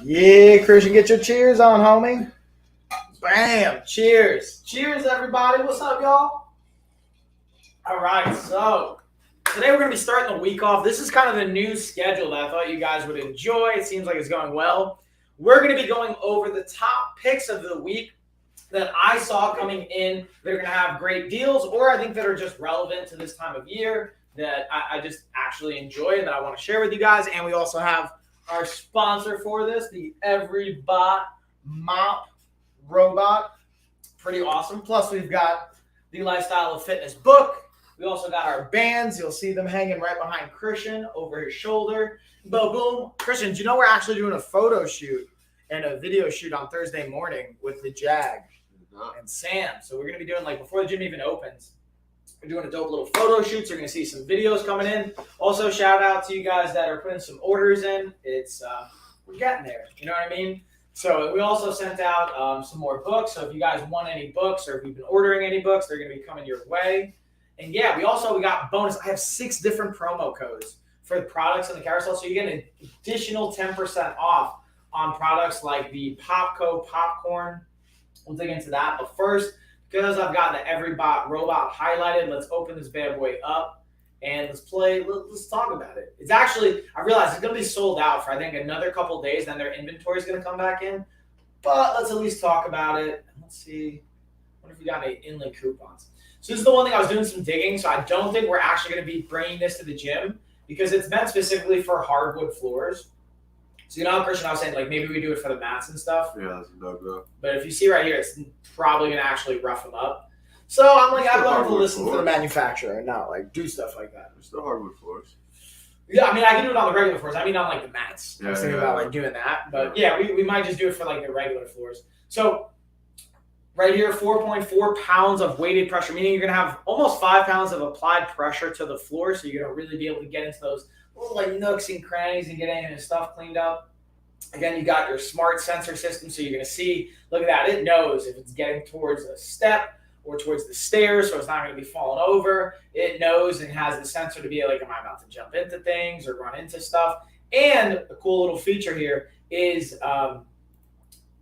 Yeah, Christian, get your cheers on, homie. Bam! Cheers. Cheers, everybody. What's up, y'all? All right, so today we're going to be starting the week off. This is kind of a new schedule that I thought you guys would enjoy. It seems like it's going well. We're going to be going over the top picks of the week that I saw coming in that are going to have great deals, or I think that are just relevant to this time of year that I just actually enjoy and that I want to share with you guys. And we also have our sponsor for this, the EveryBot Mop Robot. Pretty awesome. Plus, we've got the Lifestyle of Fitness book. We also got our bands. You'll see them hanging right behind Christian over his shoulder. Boom, boom. Christian, do you know we're actually doing a photo shoot and a video shoot on Thursday morning with the Jag and Sam? So we're going to be doing, like, before the gym even opens, we're doing a dope little photo shoot. So you're going to see some videos coming in. Also, shout out to you guys that are putting some orders in. It's we're getting there. You know what I mean? So we also sent out some more books. So if you guys want any books or if you've been ordering any books, they're going to be coming your way. And yeah, we got bonus. I have 6 different promo codes for the products in the carousel. So you get an additional 10% off on products like the Popco popcorn. We'll dig into that. But first, because I've got the EveryBot robot highlighted, let's open this bad boy up and let's talk about it. It's actually, I realize it's going to be sold out for I think another couple days, then their inventory is going to come back in. But let's at least talk about it. Let's see. I wonder if we got any inlay coupons. So this is the one thing I was doing some digging. So I don't think we're actually going to be bringing this to the gym because it's meant specifically for hardwood floors. So you know how Christian, I was saying, like, maybe we do it for the mats and stuff. Yeah, that's a no-go. But if you see right here, it's probably going to actually rough them up. So I'm like, I've learned to listen to the manufacturer and not, like, do stuff like that. There's still hardwood floors. Yeah, I mean, I can do it on the regular floors. I mean, on, like, the mats. Yeah, I was thinking about, like, doing that. But, yeah, we might just do it for, like, the regular floors. So right here, 4.4 pounds of weighted pressure, meaning you're going to have almost 5 pounds of applied pressure to the floor. So you're going to really be able to get into those little, like, nooks and crannies and get any of the stuff cleaned up. Again, you got your smart sensor system, so you're going to see, look at that, it knows if it's getting towards a step or towards the stairs, so it's not going to be falling over. It knows and has the sensor to be like, am I about to jump into things or run into stuff? And a cool little feature here is,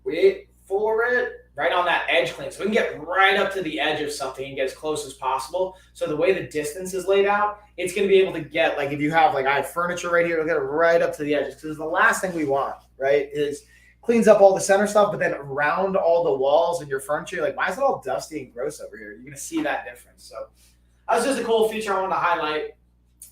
wait for it, right on that edge clean. So we can get right up to the edge of something and get as close as possible. So the way the distance is laid out, it's going to be able to get, like, if you have, like, I have furniture right here, it'll get it right up to the edges. Because the last thing we want, right, is cleans up all the center stuff, but then around all the walls and your furniture, like, why is it all dusty and gross over here? You're going to see that difference. So that was just a cool feature I wanted to highlight.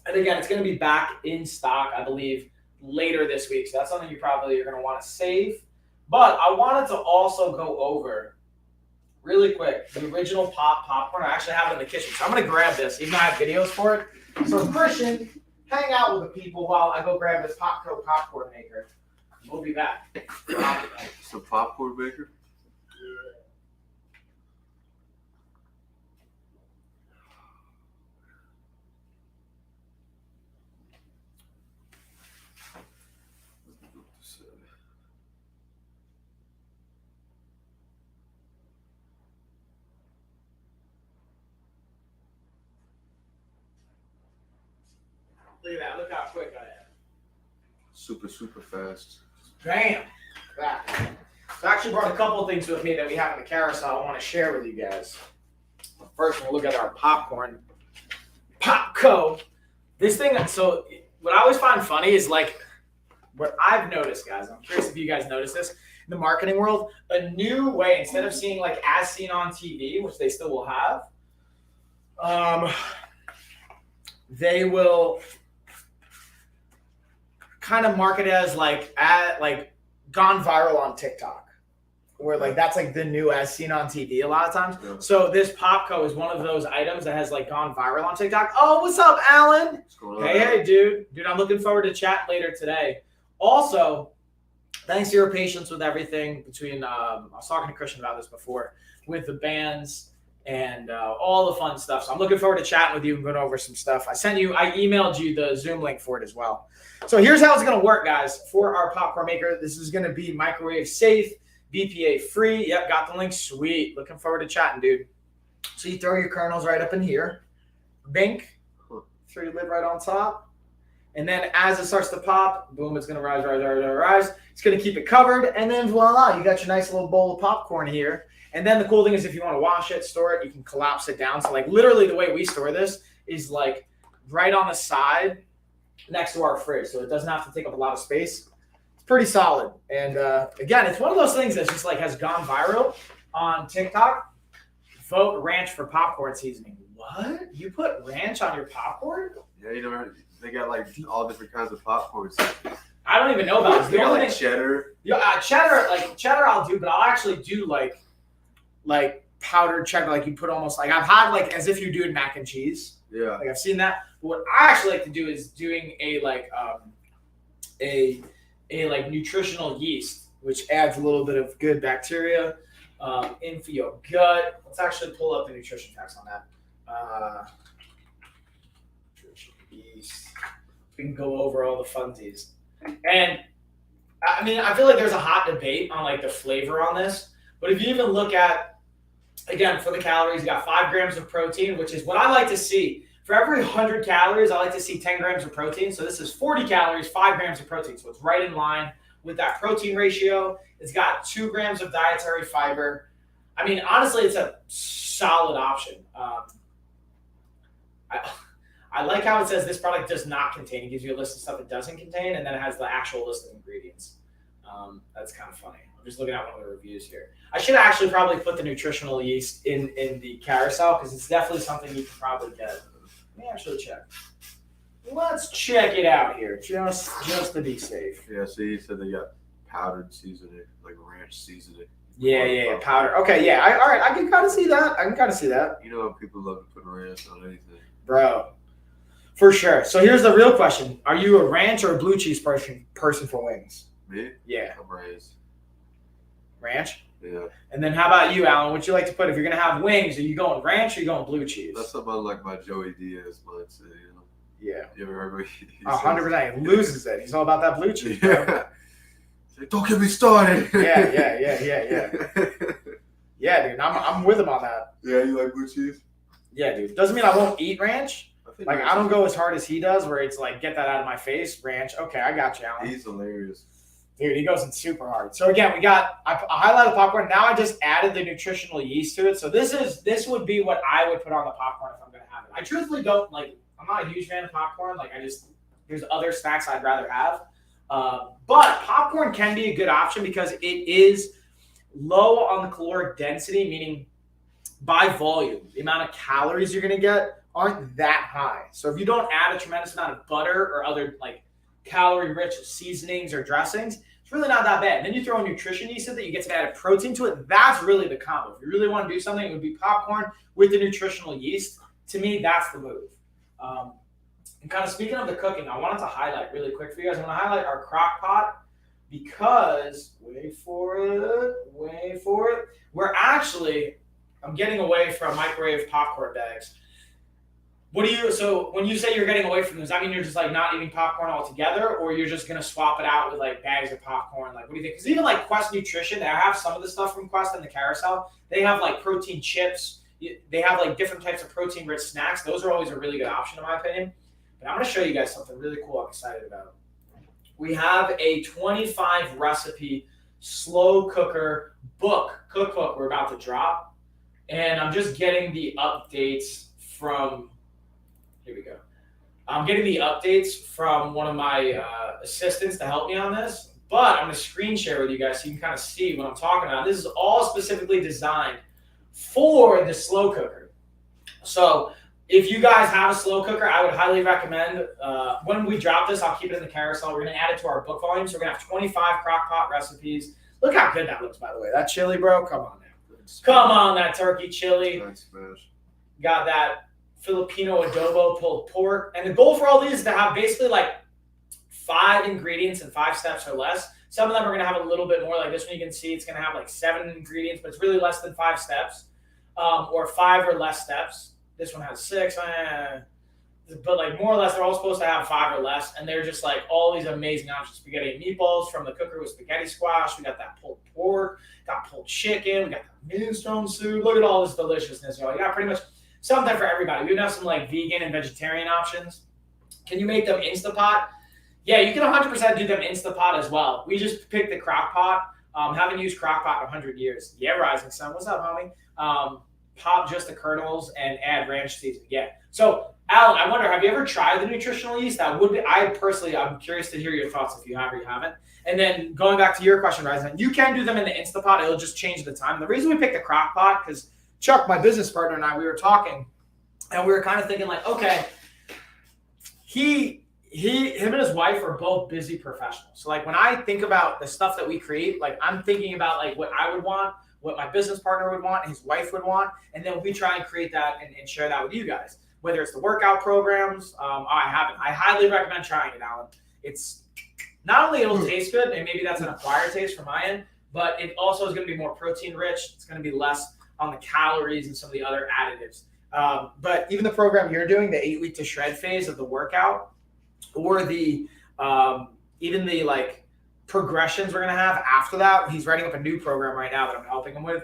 And again, it's going to be back in stock, I believe, later this week. So that's something you probably are going to want to save. But I wanted to also go over, really quick, the original popcorn. I actually have it in the kitchen. So I'm going to grab this, even though I have videos for it. So Christian, hang out with the people while I go grab this Popco popcorn maker. We'll be back. It's a popcorn maker? Look at that. Look how quick I am. Super, super fast. Bam. Back. So I actually brought a couple of things with me that we have in the carousel I want to share with you guys. First, we'll look at our popcorn. Popco. This thing, so what I always find funny is, like, what I've noticed, guys, I'm curious if you guys notice this, the marketing world, a new way, instead of seeing like as seen on TV, which they still will have, they will kind of market it as like gone viral on TikTok. Where like that's like the new as seen on TV a lot of times. Yeah. So this Popco is one of those items that has like gone viral on TikTok. Oh, what's up, Alan? What's going on? Hey, dude. Dude, I'm looking forward to chatting later today. Also, thanks to your patience with everything between I was talking to Christian about this before with the bands and all the fun stuff. So I'm looking forward to chatting with you and going over some stuff. I emailed you the Zoom link for it as well. So here's how it's gonna work, guys. For our popcorn maker, this is gonna be microwave safe, BPA free. Yep, got the link. Sweet. Looking forward to chatting, dude. So you throw your kernels right up in here. Bink. Throw your lid right on top. And then as it starts to pop, boom, it's going to rise. It's going to keep it covered. And then voila, you got your nice little bowl of popcorn here. And then the cool thing is if you want to wash it, store it, you can collapse it down. So like literally the way we store this is like right on the side next to our fridge. So it doesn't have to take up a lot of space. Pretty solid. And again, it's one of those things that's just like has gone viral on TikTok. Vote ranch for popcorn seasoning. What? You put ranch on your popcorn? Yeah, you know, they got like all different kinds of popcorn. I don't even know about this. They got like cheddar. Yeah, cheddar I'll do, but I'll actually do like powdered cheddar, like you put almost like I've had like as if you're doing mac and cheese. Yeah. Like I've seen that. But what I actually like to do is doing a like nutritional yeast, which adds a little bit of good bacteria in for your gut. Let's actually pull up the nutrition facts on that. Nutrition yeast. We can go over all the funsies. And I mean, I feel like there's a hot debate on like the flavor on this, but if you even look at, again, for the calories, you got 5 grams of protein, which is what I like to see. For every 100 calories, I like to see 10 grams of protein. So this is 40 calories, 5 grams of protein. So it's right in line with that protein ratio. It's got 2 grams of dietary fiber. I mean, honestly, it's a solid option. I like how it says this product does not contain. It gives you a list of stuff it doesn't contain, and then it has the actual list of ingredients. That's kind of funny. I'm just looking at one of the reviews here. I should actually probably put the nutritional yeast in the carousel because it's definitely something you can probably get. Let me actually check. Let's check it out here, just to be safe. Yeah, see, you said they got powdered seasoning, like ranch seasoning. Yeah, powder. Okay, yeah. All right, I can kind of see that. You know, people love to put ranch on anything. Bro, for sure. So here's the real question. Are you a ranch or a blue cheese person for wings? Me? Yeah. I'm raised. Ranch? Yeah. And then how about you, Alan? What you like to put? If you're going to have wings, are you going ranch or are you going blue cheese? That's something like my Joey Diaz mindset, you know? Yeah. You ever heard what he 100%. He loses it. He's all about that blue cheese. Yeah. Like, don't get me started. Yeah. Yeah, dude. I'm with him on that. Yeah, you like blue cheese? Yeah, dude. Doesn't mean I won't eat ranch. Like, I don't go as hard as he does where it's like, get that out of my face, ranch. Okay, I got you, Alan. He's hilarious. Dude, he goes in super hard. So again, I highlighted popcorn. Now I just added the nutritional yeast to it. So this would be what I would put on the popcorn if I'm going to have it. I truthfully don't, like, I'm not a huge fan of popcorn. Like, there's other snacks I'd rather have. But popcorn can be a good option because it is low on the caloric density, meaning by volume, the amount of calories you're going to get aren't that high. So if you don't add a tremendous amount of butter or other like calorie-rich seasonings or dressings, it's really not that bad. And then you throw a nutrition yeast in that you get some added protein to it. That's really the combo. If you really want to do something, it would be popcorn with the nutritional yeast. To me, that's the move. And kind of speaking of the cooking, I wanted to highlight really quick for you guys. I want to highlight our crock pot because, wait for it. I'm getting away from microwave popcorn bags. So when you say you're getting away from this, does that mean you're just like not eating popcorn altogether, or you're just going to swap it out with like bags of popcorn? Like, what do you think? Because even like Quest Nutrition, I have some of the stuff from Quest in the carousel. They have like protein chips. They have like different types of protein-rich snacks. Those are always a really good option in my opinion. But I'm going to show you guys something really cool I'm excited about. We have a 25 recipe slow cooker cookbook we're about to drop. And I'm just getting the updates from... Here we go. I'm getting the updates from one of my assistants to help me on this. But I'm going to screen share with you guys so you can kind of see what I'm talking about. This is all specifically designed for the slow cooker. So if you guys have a slow cooker, I would highly recommend, when we drop this, I'll keep it in the carousel. We're going to add it to our book volume. So we're going to have 25 crock pot recipes. Look how good that looks, by the way. That chili, bro, come on now. Come on, that turkey chili. Got that Filipino adobo pulled pork. And the goal for all these is to have basically like 5 ingredients in 5 steps or less. Some of them are going to have a little bit more. Like this one, you can see it's going to have like 7 ingredients, but it's really less than 5 steps, or 5 or less steps. This one has 6, but like more or less, they're all supposed to have 5 or less, and they're just like all these amazing options. Spaghetti and meatballs from the cooker with spaghetti squash. We got that pulled pork, got pulled chicken, we got the minestrone soup. Look at all this deliciousness, y'all. You got pretty much something for everybody. We even have some like vegan and vegetarian options. Can you make them Instapot? Yeah, you can 100% do them Instapot as well. We just picked the crock pot. Haven't used crock pot in 100 years. Yeah, Rising Sun. What's up, homie? Pop just the kernels and add ranch seasoning. Yeah. So, Alan, I wonder, have you ever tried the nutritional yeast? That would be, I'm curious to hear your thoughts if you have or you haven't. And then going back to your question, Rising, you can do them in the Instapot. It'll just change the time. The reason we picked the crock pot, because Chuck, my business partner, and I, we were talking, and we were kind of thinking like, okay, him and his wife are both busy professionals. So like when I think about the stuff that we create, like I'm thinking about like what I would want, what my business partner would want, his wife would want, and then we try and create that and share that with you guys. Whether it's the workout programs, I highly recommend trying it, Alan. It's not only it'll taste good, and maybe that's an acquired taste from my end, but it also is going to be more protein rich. It's going to be less on the calories and some of the other additives. But even the program you're doing, the 8-week to shred phase of the workout, or the even the like progressions we're gonna have after that. He's writing up a new program right now that I'm helping him with.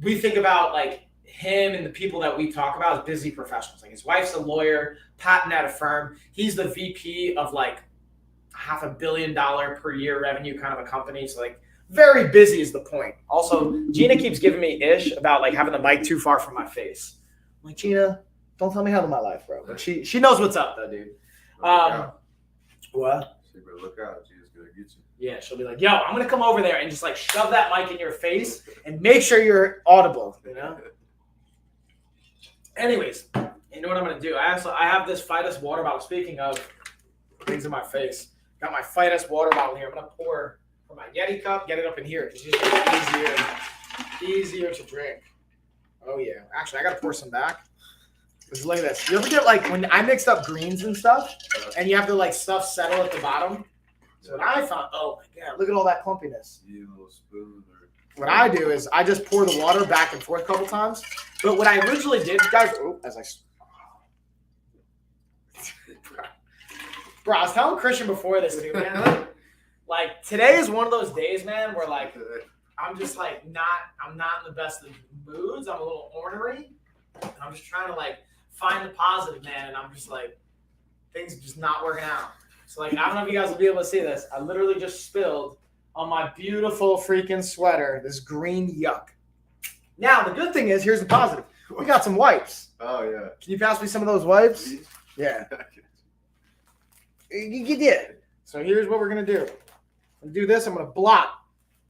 We think about like him and the people that we talk about as busy professionals. Like his wife's a lawyer, patent at a firm. He's the VP of like $500 million per year revenue kind of a company. So like very busy is the point. Also, Gina keeps giving me ish about like having the mic too far from my face. I'm like, Gina, don't tell me how to my life, bro. But she knows what's up, though, dude. What? She better look out. She's gonna get you. Yeah, she'll be like, yo, I'm gonna come over there and just like shove that mic in your face and make sure you're audible, you know? Anyways, you know what I'm gonna do? I have this Fitus water bottle. Speaking of things in my face, got my Fitus water bottle here. I'm gonna pour from my Yeahhh cup, get it up in here. It's just easier to drink. Oh yeah. Actually, I gotta pour some back. Because look at this. You ever get like when I mixed up greens and stuff, and you have to like stuff settle at the bottom? So what I found, oh my god, look at all that clumpiness. You little spoon or what I do is I just pour the water back and forth a couple times. But what I originally did, guys, bro, I was telling Christian before this too, man. Like today is one of those days, man, where like I'm just like I'm not in the best of moods. I'm a little ornery. And I'm just trying to like find the positive, man. And I'm just like, things are just not working out. So like, I don't know if you guys will be able to see this. I literally just spilled on my beautiful freaking sweater, this green yuck. Now, the good thing is, here's the positive. We got some wipes. Oh, yeah. Can you pass me some of those wipes? Yeah. You did. So here's what we're going to do. I'm going to do this. I'm going to blot.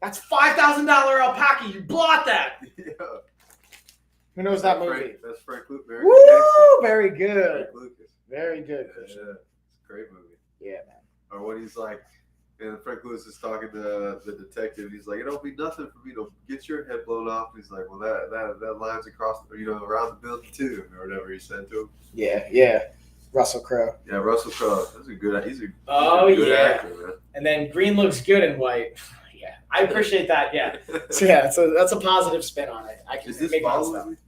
That's $5,000 alpaca. You blot that. Yeah. Who knows that movie? That's Frank Lucas. Woo! Very good. Frank Lucas. Very good. Yeah, it's a great movie. Yeah, man. Or when he's like, and Frank Lucas is talking to the detective. He's like, it'll be nothing for me to get your head blown off. He's like, well, that line's across, around the building too, or whatever he said to him. Yeah. Russell Crowe. Yeah, Russell Crowe. He's a good yeah. actor, man. And then green looks good in white. Yeah, I appreciate that. Yeah. So yeah, that's a positive spin on it. I can Is this make follow stuff. with me?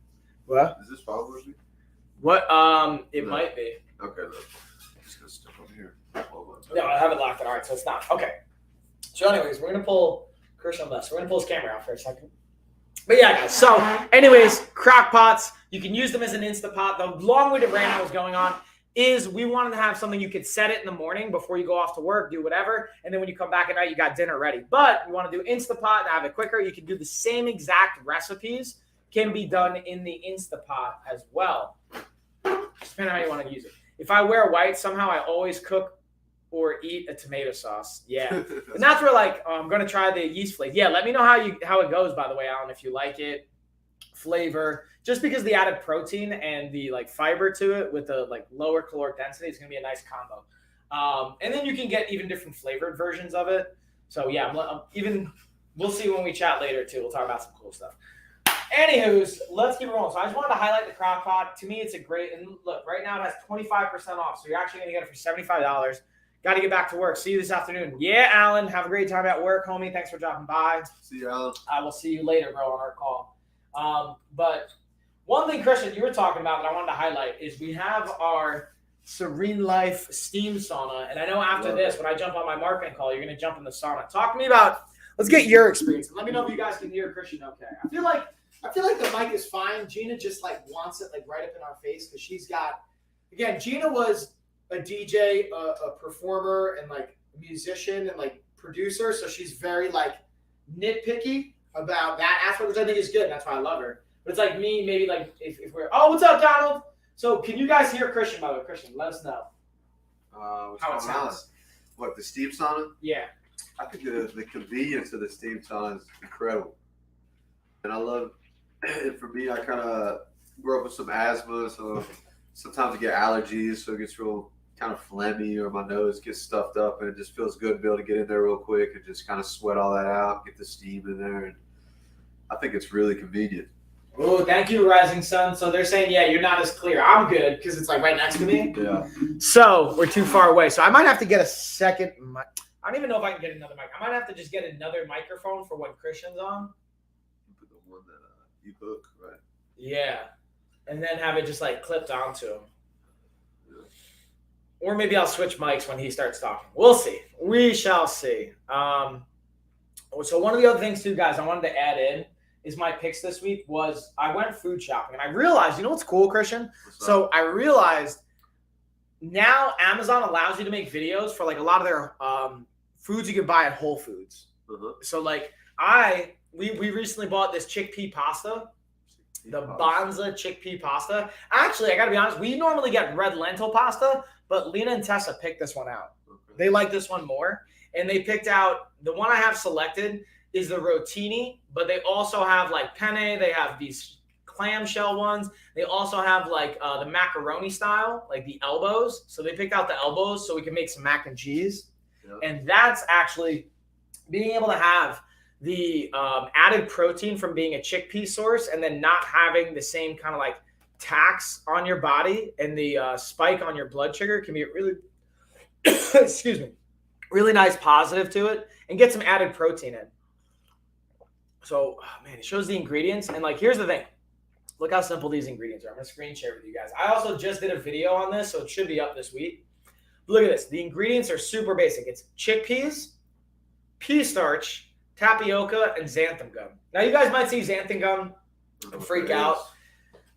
What? Is this follow with me? What? It No. might be. Okay, look. I'm just gonna step over here. Hold on. No, I haven't locked it. All right, so it's not. Okay. So anyways, we're gonna pull Christian left. So we're gonna pull his camera out for a second. But yeah, guys. So anyways, crock pots. You can use them as an Instapot. The long-winded rant I was going on is we wanted to have something you could set it in the morning before you go off to work, do whatever, and then when you come back at night, you got dinner ready. But you want to do Instapot and have it quicker, you can do the same exact recipes, can be done in the Instapot as well. Just depending on how you want to use it. If I wear white, somehow I always cook or eat a tomato sauce. Yeah. And that's where like I'm gonna try the yeast flavor. Yeah, let me know how it goes, by the way, Alan, if you like it. Flavor, just because the added protein and the like fiber to it with the like lower caloric density is gonna be a nice combo. And then you can get even different flavored versions of it. So yeah, we'll see when we chat later too. We'll talk about some cool stuff. Anywho's, let's keep rolling. So I just wanted to highlight the crock pot. To me, it's a great, and look, right now it has 25% off. So you're actually going to get it for $75. Got to get back to work. See you this afternoon. Yeah, Alan, have a great time at work, homie. Thanks for dropping by. See you, Alan. I will see you later, bro, on our call. But one thing, Christian, you were talking about that I wanted to highlight is we have our Serene Life steam sauna. And I know after this, when I jump on my marketing call, you're going to jump in the sauna. Talk to me about, let's get your experience. Let me know if you guys can hear Christian okay. I feel like the mic is fine. Gina just like wants it like right up in our face because she's got, again, Gina was a DJ, a performer, and like a musician and like producer. So she's very like nitpicky about that aspect, which I think is good. That's why I love her. But it's like me, maybe like if we're, oh, what's up, Donald? So can you guys hear Christian, by the way? Christian, let us know. How it sounds. What, the steam sauna? Yeah. I think the convenience of the steam sauna is incredible. And I love, and for me, I kind of grew up with some asthma, so sometimes I get allergies, so it gets real kind of phlegmy or my nose gets stuffed up, and it just feels good to be able to get in there real quick and just kind of sweat all that out, get the steam in there, and I think it's really convenient. Oh, thank you, Rising Sun. So they're saying, yeah, you're not as clear. I'm good because it's like right next to me. Yeah. So we're too far away. So I might have to get a second mic. I don't even know if I can get another mic. I might have to just get another microphone for when Christian's on. Put the one that you hook, right? Yeah. And then have it just like clipped onto him. Yeah. Or maybe I'll switch mics when he starts talking. We'll see. We shall see. So one of the other things too, guys, I wanted to add in is my picks this week was I went food shopping and I realized, you know what's cool, Christian? So I realized now Amazon allows you to make videos for like a lot of their foods you can buy at Whole Foods. Uh-huh. So like we recently bought this chickpea pasta, the Banza chickpea pasta. Actually, I gotta be honest, we normally get red lentil pasta, but Lena and Tessa picked this one out. Okay. They like this one more. And they picked out, the one I have selected is the rotini, but they also have like penne. They have these clamshell ones. They also have like the macaroni style, like the elbows. So they picked out the elbows so we can make some mac and cheese. Yep. And that's actually being able to have the added protein from being a chickpea source and then not having the same kind of like tax on your body and the spike on your blood sugar can be a really, excuse me, really nice positive to it and get some added protein in. So, man, it shows the ingredients. And, like, here's the thing. Look how simple these ingredients are. I'm going to screen share with you guys. I also just did a video on this, so it should be up this week. But look at this. The ingredients are super basic. It's chickpeas, pea starch, tapioca, and xanthan gum. Now, you guys might see xanthan gum and freak out.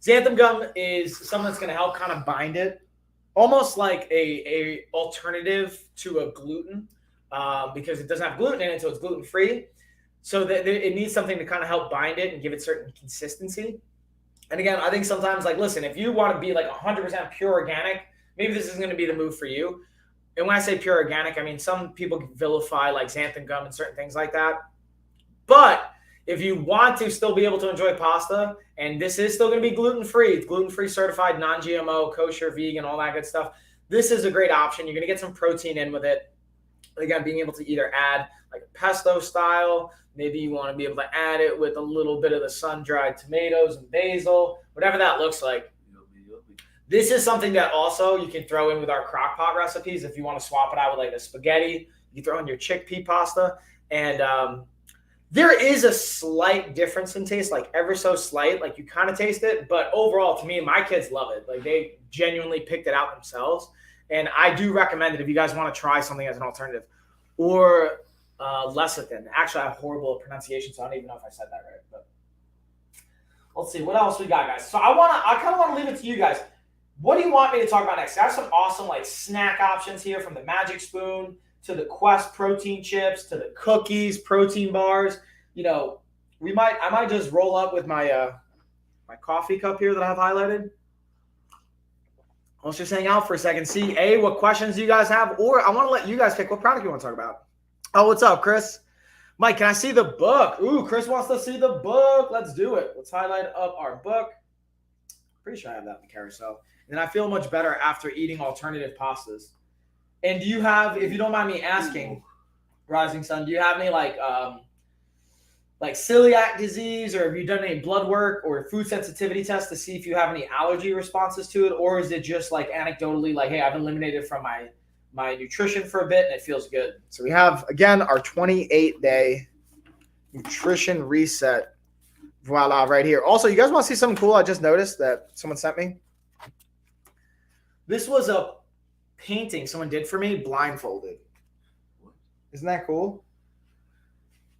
Xanthan gum is something that's going to help kind of bind it. Almost like a alternative to a gluten because it doesn't have gluten in it, so it's gluten-free. So that it needs something to kind of help bind it and give it certain consistency. And again, I think sometimes, like, listen, if you want to be like 100% pure organic, maybe this isn't going to be the move for you. And when I say pure organic, I mean some people vilify like xanthan gum and certain things like that. But if you want to still be able to enjoy pasta, and this is still going to be gluten-free, it's gluten-free certified, non-GMO, kosher, vegan, all that good stuff, this is a great option. You're going to get some protein in with it. Again, being able to either add like a pesto style, maybe you want to be able to add it with a little bit of the sun-dried tomatoes and basil, whatever that looks like. This is something that also you can throw in with our crock pot recipes if you want to swap it out with like the spaghetti. You throw in your chickpea pasta. And there is a slight difference in taste, like ever so slight. Like you kind of taste it. But overall, to me, my kids love it. Like they genuinely picked it out themselves. And I do recommend it if you guys want to try something as an alternative. Or lecithin. Actually, I have horrible pronunciation, so I don't even know if I said that right. But let's see. What else we got, guys? So I kind of want to leave it to you guys. What do you want me to talk about next? I have some awesome like snack options here, from the Magic Spoon to the Quest protein chips to the cookies, protein bars. You know, I might just roll up with my my coffee cup here that I have highlighted. Let's just hang out for a second. See, A, what questions you guys have, or I want to let you guys pick what product you want to talk about. Oh, what's up, Chris? Mike, can I see the book? Ooh, Chris wants to see the book. Let's do it. Let's highlight up our book. Pretty sure I have that in the carousel. And I feel much better after eating alternative pastas. And do you have, if you don't mind me asking, Rising Sun, do you have any like celiac disease, or have you done any blood work or food sensitivity tests to see if you have any allergy responses to it? Or is it just like anecdotally like, hey, I've eliminated from my nutrition for a bit and it feels good? So we have, again, our 28-day nutrition reset. Voila, right here. Also, you guys want to see something cool I just noticed that someone sent me? This was a painting someone did for me blindfolded. Isn't that cool?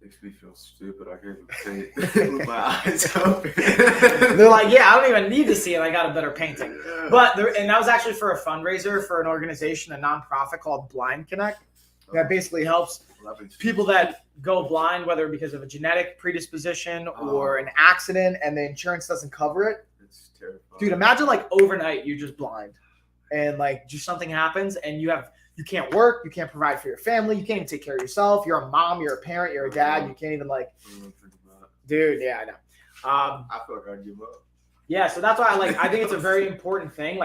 Makes me feel stupid. I can't even paint with my eyes open. They're like, yeah, I don't even need to see it. I got a better painting. But and that was actually for a fundraiser for an organization, a nonprofit called Blind Connect, that basically helps people that go blind, whether because of a genetic predisposition or an accident, and the insurance doesn't cover it. It's terrifying. Dude, imagine like overnight you're just blind, and like just something happens, and you can't work, you can't provide for your family, you can't even take care of yourself. You're a mom, you're a parent, you're a dad. You can't even like, dude. Yeah, I know. I feel like I'd give up. Yeah, so that's why I think it's a very important thing.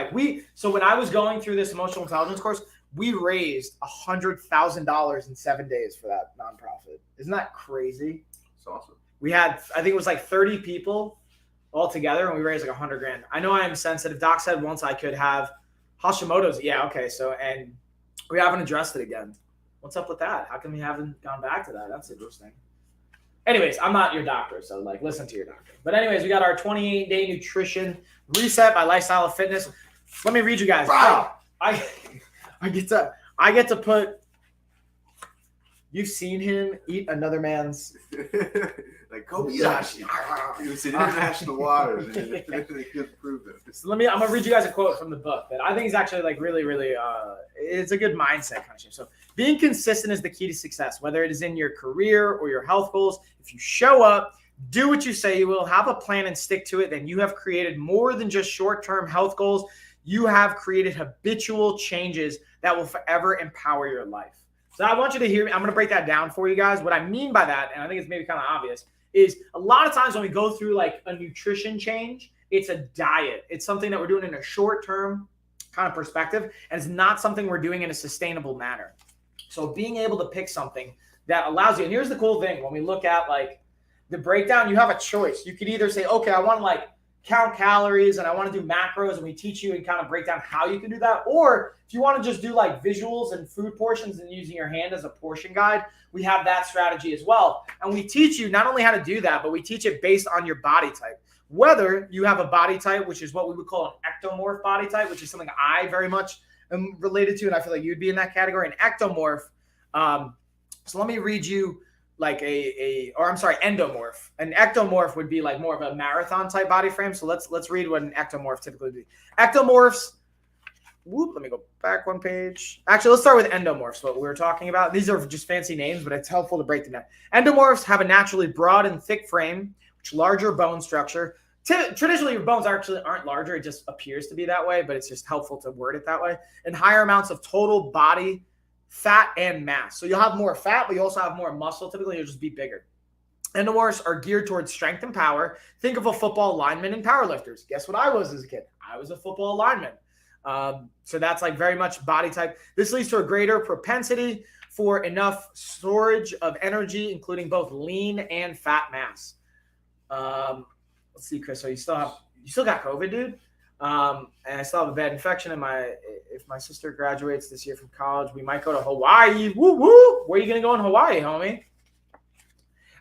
So when I was going through this emotional intelligence course, we raised $100,000 in 7 days for that nonprofit. Isn't that crazy? It's awesome. We had, I think it was like 30 people all together, and we raised like $100,000. I know I am sensitive. Doc said once I could have Hashimoto's. Yeah, okay. So, and we haven't addressed it again. What's up with that? How come we haven't gone back to that? That's interesting. Anyways, I'm not your doctor, so like listen to your doctor. But anyways, we got our 28-day nutrition reset by Lifestyle of Fitness. Let me read you guys. Wow. I get to put. You've seen him eat another man's. Like Kobayashi. He was in international waters, and they couldn't prove it. So I'm gonna read you guys a quote from the book that I think is actually like really, really. It's a good mindset kind of shift. So, being consistent is the key to success, whether it is in your career or your health goals. If you show up, do what you say you will, have a plan and stick to it, then you have created more than just short-term health goals. You have created habitual changes that will forever empower your life. So I want you to hear me. I'm going to break that down for you guys. What I mean by that, and I think it's maybe kind of obvious, is a lot of times when we go through like a nutrition change, it's a diet. It's something that we're doing in a short-term kind of perspective, and it's not something we're doing in a sustainable manner. So being able to pick something that allows you, and here's the cool thing, when we look at like the breakdown, you have a choice. You could either say, okay, I want to like count calories and I want to do macros, and we teach you and kind of break down how you can do that. Or if you want to just do like visuals and food portions and using your hand as a portion guide, we have that strategy as well. And we teach you not only how to do that, but we teach it based on your body type. Whether you have a body type, which is what we would call an ectomorph body type, which is something I very much am related to, and I feel like you'd be in that category, an ectomorph. So let me read you like endomorph. An ectomorph would be like more of a marathon type body frame. So let's read what an ectomorph typically would be. Ectomorphs, let me go back one page. Actually, let's start with endomorphs, what we were talking about. These are just fancy names, but it's helpful to break them down. Endomorphs have a naturally broad and thick frame, which larger bone structure. Traditionally, your bones actually aren't larger. It just appears to be that way, but it's just helpful to word it that way. And higher amounts of total body fat and mass. So you'll have more fat, but you also have more muscle. Typically, you'll just be bigger. Endomorphs are geared towards strength and power. Think of a football lineman and powerlifters. Guess what I was as a kid? I was a football lineman. So that's like very much body type. This leads to a greater propensity for enough storage of energy, including both lean and fat mass. Let's see, Chris. So you still got COVID, dude? And I still have a bad infection. If my sister graduates this year from college, we might go to Hawaii. Woo woo! Where are you gonna go in Hawaii, homie?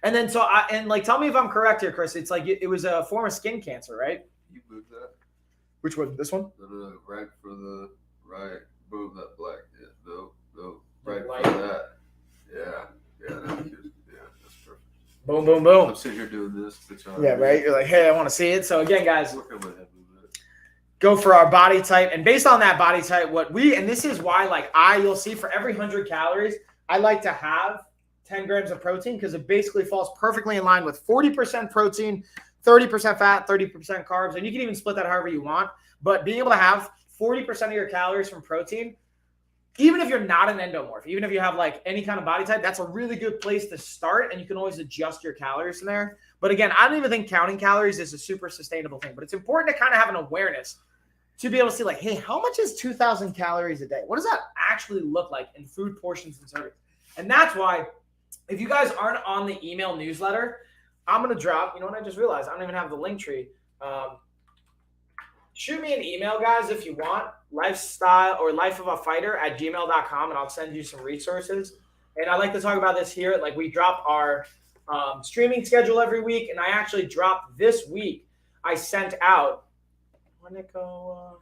And then tell me if I'm correct here, Chris. It's like it was a form of skin cancer, right? You moved that? Which one? This one? No, right for the right. Move that black. Yeah, no, right Light. for that. Yeah, that's good. Yeah, that's perfect. Boom, boom, boom. I'm sitting here doing this. Yeah, right. You're like, hey, I want to see it. So again, guys, Look at my head movement. go for our body type, and based on that body type, and this is why you'll see for every 100 calories, I like to have 10 grams of protein, because it basically falls perfectly in line with 40% protein, 30% fat, 30% carbs, and you can even split that however you want. But being able to have 40% of your calories from protein. Even if you're not an endomorph, even if you have like any kind of body type, that's a really good place to start, and you can always adjust your calories in there. But again, I don't even think counting calories is a super sustainable thing, but it's important to kind of have an awareness to be able to see like, hey, how much is 2,000 calories a day? What does that actually look like in food portions and servings? And that's why if you guys aren't on the email newsletter, I'm going to drop, you know what I just realized? I don't even have the link tree. Shoot me an email, guys, if you want, lifestyle or lifeofafighter@gmail.com, and I'll send you some resources. And I like to talk about this here. Like, we drop our streaming schedule every week, and I actually dropped this week. I sent out, when it go,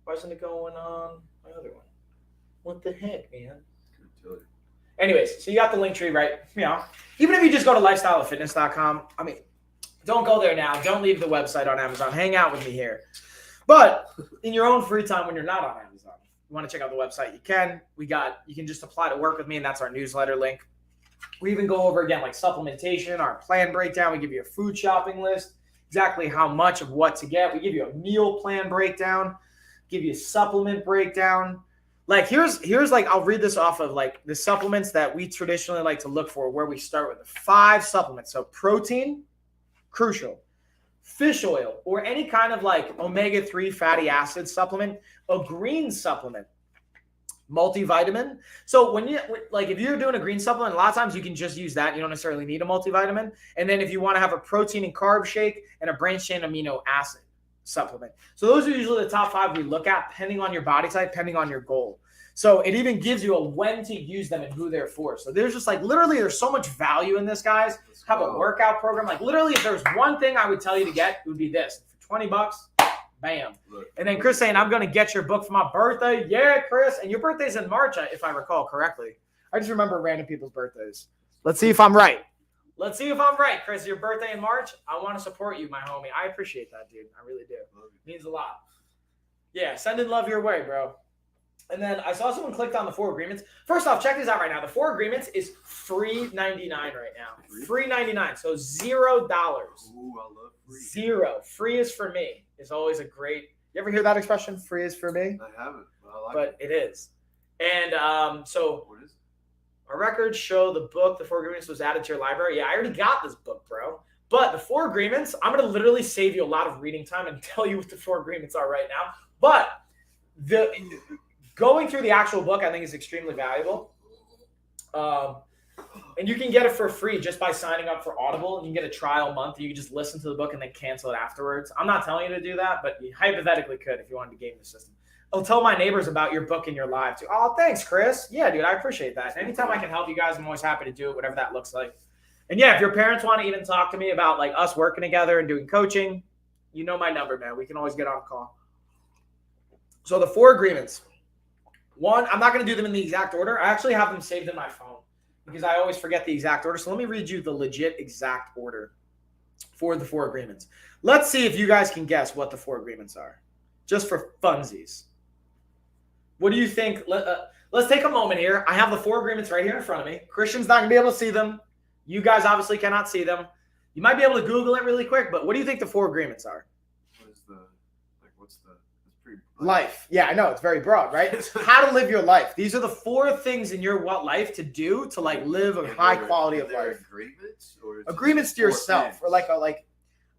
why isn't it going on my other one? What the heck, man? Anyways, so you got the link tree, right? You know, even if you just go to lifestyleoffitness.com, I mean, don't go there now. Don't leave the website on Amazon. Hang out with me here. But in your own free time when you're not on Amazon, you want to check out the website, you can. You can just apply to work with me, and that's our newsletter link. We even go over, again, like supplementation, our plan breakdown. We give you a food shopping list, exactly how much of what to get. We give you a meal plan breakdown, give you a supplement breakdown. Like, here's like, I'll read this off of like the supplements that we traditionally like to look for, where we start with 5 supplements. So protein, crucial. Fish oil or any kind of like omega-3 fatty acid supplement, a green supplement, multivitamin. So if you're doing a green supplement, a lot of times you can just use that. You don't necessarily need a multivitamin. And then if you want to have a protein and carb shake and a branched chain amino acid supplement. So those are usually the top 5 we look at, depending on your body type, depending on your goal. So it even gives you a when to use them and who they're for. So there's just like, literally, there's so much value in this, guys. Have a workout program. Like, literally, if there's one thing I would tell you to get, it would be this. For $20, bam. And then Chris saying, I'm going to get your book for my birthday. Yeah, Chris. And your birthday's in March, if I recall correctly. I just remember random people's birthdays. Let's see if I'm right. Chris. Your birthday in March. I want to support you, my homie. I appreciate that, dude. I really do. It means a lot. Yeah, sending love your way, bro. And then I saw someone clicked on the 4 agreements. First off, check this out right now. The 4 agreements is free $99 right now. Free $99. So $0. Ooh, I love free. 0. Free is for me. It's always a great. You ever hear that expression? Free is for me? I haven't, but I like it. But it is. And so what is it? Our records show the book, the 4 agreements, was added to your library. Yeah, I already got this book, bro. But the 4 agreements, I'm going to literally save you a lot of reading time and tell you what the 4 agreements are right now. But going through the actual book, I think, is extremely valuable. And you can get it for free just by signing up for Audible. You can get a trial month. You can just listen to the book and then cancel it afterwards. I'm not telling you to do that, but you hypothetically could if you wanted to game the system. I'll tell my neighbors about your book in your live too. Oh, thanks, Chris. Yeah, dude, I appreciate that. Anytime I can help you guys, I'm always happy to do it, whatever that looks like. And yeah, if your parents want to even talk to me about like us working together and doing coaching, you know my number, man. We can always get on a call. So the 4 agreements. 1, I'm not going to do them in the exact order. I actually have them saved in my phone because I always forget the exact order. So let me read you the legit exact order for the 4 agreements. Let's see if you guys can guess what the 4 agreements are, just for funsies. What do you think? Let's take a moment here. I have the 4 agreements right here in front of me. Christian's not going to be able to see them. You guys obviously cannot see them. You might be able to Google it really quick, but what do you think the 4 agreements are? Life. Yeah, I know. It's very broad, right? How to live your life. These are the 4 things in your life to do to like live a high quality of life. Agreements to yourself, or like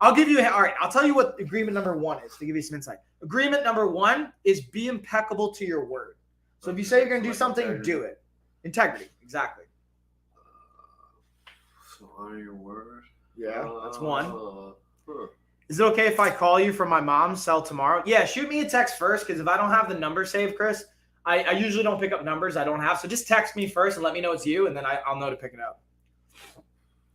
I'll give you. All right, I'll tell you what agreement number 1 is to give you some insight. Agreement number 1 is be impeccable to your word. So if you say you're going to do something, do it. Integrity, exactly. So honor your word. Yeah, that's 1. Is it okay if I call you from my mom's cell tomorrow? Yeah, shoot me a text first, because if I don't have the number saved, Chris, I usually don't pick up numbers I don't have. So just text me first and let me know it's you, and then I'll know to pick it up.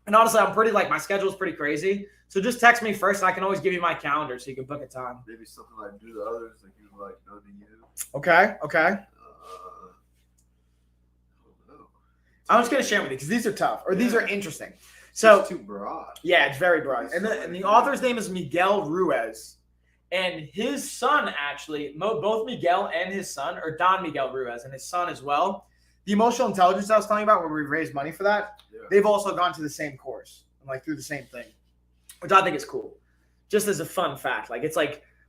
And honestly, I'm pretty, my schedule's pretty crazy. So just text me first, and I can always give you my calendar so you can book a time. Maybe something like do to others, like you like done to you. Okay. I don't know. I'm just going to share with you, because these are tough, or these are interesting. So it's too broad. Yeah, it's very broad. And the author's name is Miguel Ruiz. And his son, actually, both Miguel and his son, or Don Miguel Ruiz and his son as well, the emotional intelligence I was telling you about, where we raised money for that, they've also gone to the same course and through the same thing, which I think is cool. Just as a fun fact. It's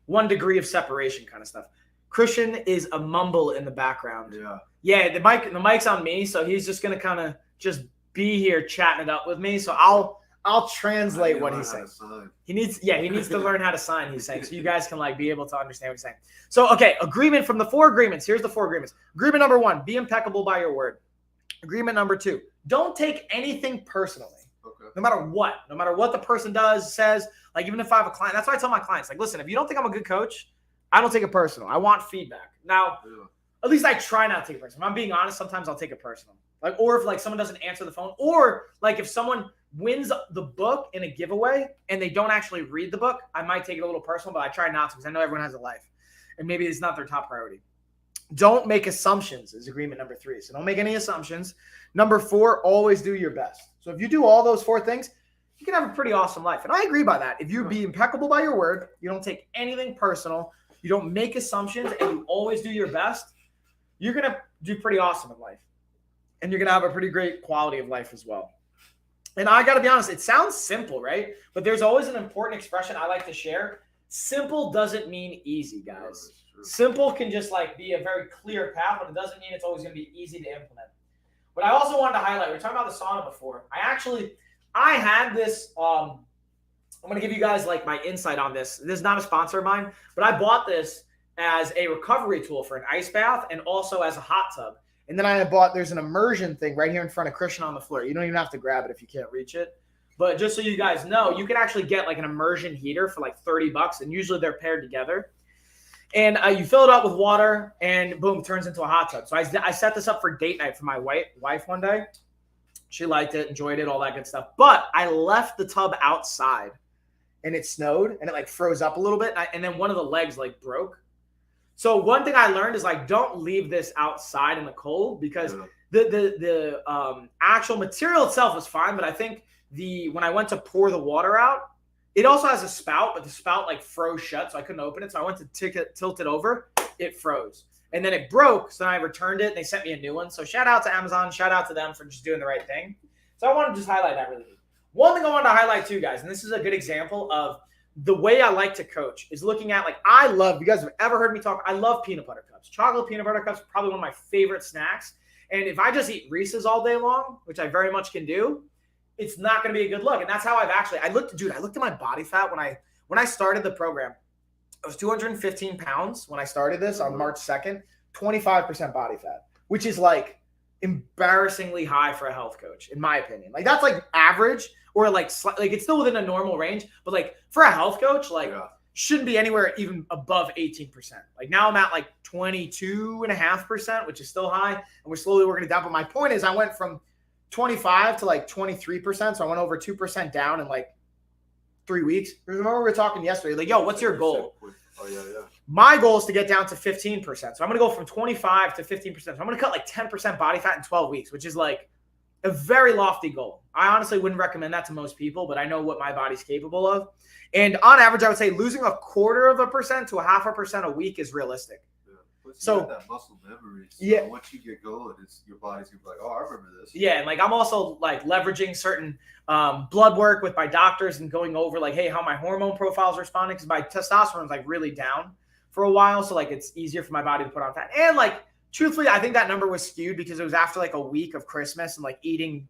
1 degree of separation kind of stuff. Christian is a mumble in the background. Yeah. Yeah, the mic's on me, so he's just gonna kind of just be here chatting it up with me. So I'll translate what he's saying. He needs to learn how to sign, he's saying, so you guys can like be able to understand what he's saying. So, okay, agreement from the 4 agreements. Here's the 4 agreements. Agreement number 1, be impeccable by your word. Agreement number 2, don't take anything personally. Okay. No matter what the person does, says, like even if I have a client, that's why I tell my clients, like, listen, if you don't think I'm a good coach, I don't take it personal. I want feedback. Now, at least I try not to take it personal. If I'm being honest, sometimes I'll take it personal. Like, or if like someone doesn't answer the phone, or like if someone wins the book in a giveaway and they don't actually read the book, I might take it a little personal, but I try not to because I know everyone has a life and maybe it's not their top priority. Don't make assumptions is agreement number 3. So don't make any assumptions. Number 4, always do your best. So if you do all those 4 things, you can have a pretty awesome life. And I agree by that. If you be impeccable by your word, you don't take anything personal, you don't make assumptions, and you always do your best, you're going to do pretty awesome in life. And you're going to have a pretty great quality of life as well. And I got to be honest, it sounds simple, right? But there's always an important expression I like to share. Simple doesn't mean easy, guys. Simple can just like be a very clear path, but it doesn't mean it's always going to be easy to implement. But I also wanted to highlight, we were talking about the sauna before. I had this, I'm going to give you guys like my insight on this. This is not a sponsor of mine, but I bought this as a recovery tool for an ice bath and also as a hot tub. And then there's an immersion thing right here in front of Christian on the floor. You don't even have to grab it if you can't reach it. But just so you guys know, you can actually get like an immersion heater for like $30, and usually they're paired together. And you fill it up with water, and boom, it turns into a hot tub. So I set this up for date night for my wife one day. She liked it, enjoyed it, all that good stuff. But I left the tub outside, and it snowed, and it like froze up a little bit, and then one of the legs like broke. So one thing I learned is like don't leave this outside in the cold because the actual material itself is fine, but I think when I went to pour the water out, it also has a spout, but the spout like froze shut, so I couldn't open it. So I went to tilt it over, it froze. And then it broke, so then I returned it, and they sent me a new one. So shout out to Amazon, shout out to them for just doing the right thing. So I want to just highlight that really quick. One thing I wanted to highlight too, guys, and this is a good example of the way I like to coach, is looking at like you guys have ever heard me talk, I love peanut butter cups. Chocolate peanut butter cups are probably one of my favorite snacks. And if I just eat Reese's all day long, which I very much can do, it's not going to be a good look. And that's how I looked at my body fat when I started the program. I was 215 pounds when I started this on March 2nd, 25% body fat, which is like embarrassingly high for a health coach, in my opinion. Like that's like average or like it's still within a normal range, but like for a health coach, shouldn't be anywhere even above 18%. Like now I'm at like 22.5%, which is still high. And we're slowly working it down. But my point is I went from 25 to like 23%. So I went over 2% down in like 3 weeks. Remember we were talking yesterday, like, yo, what's your goal? Oh, yeah. My goal is to get down to 15%. So I'm going to go from 25 to 15%. So I'm going to cut like 10% body fat in 12 weeks, which is like a very lofty goal. I honestly wouldn't recommend that to most people, but I know what my body's capable of. And on average, I would say losing 0.25% to 0.5% a week is realistic. So that muscle memory. So once you get going, your body's gonna be like, oh, I remember this. Yeah, and like I'm also like leveraging certain blood work with my doctors and going over like, hey, how my hormone profile is responding, because my testosterone is like really down for a while, so like it's easier for my body to put on fat. And like truthfully, I think that number was skewed because it was after like a week of Christmas and like eating.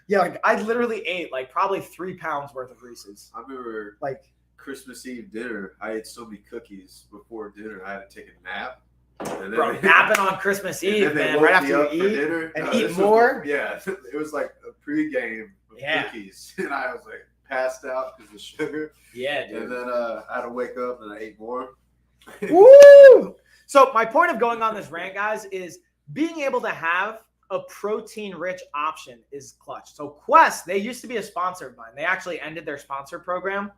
Yeah, like I literally ate like probably 3 pounds worth of Reese's. I remember like Christmas Eve dinner, I ate so many cookies before dinner, I had to take a nap. Bro, napping on Christmas Eve, man, right after you eat dinner, and eat more. It was like a pregame of cookies, and I was like passed out because of sugar. Yeah, dude. And then I had to wake up and I ate more. Woo! So my point of going on this rant, guys, is being able to have a protein-rich option is clutch. So Quest, they used to be a sponsor of mine. They actually ended their sponsor program.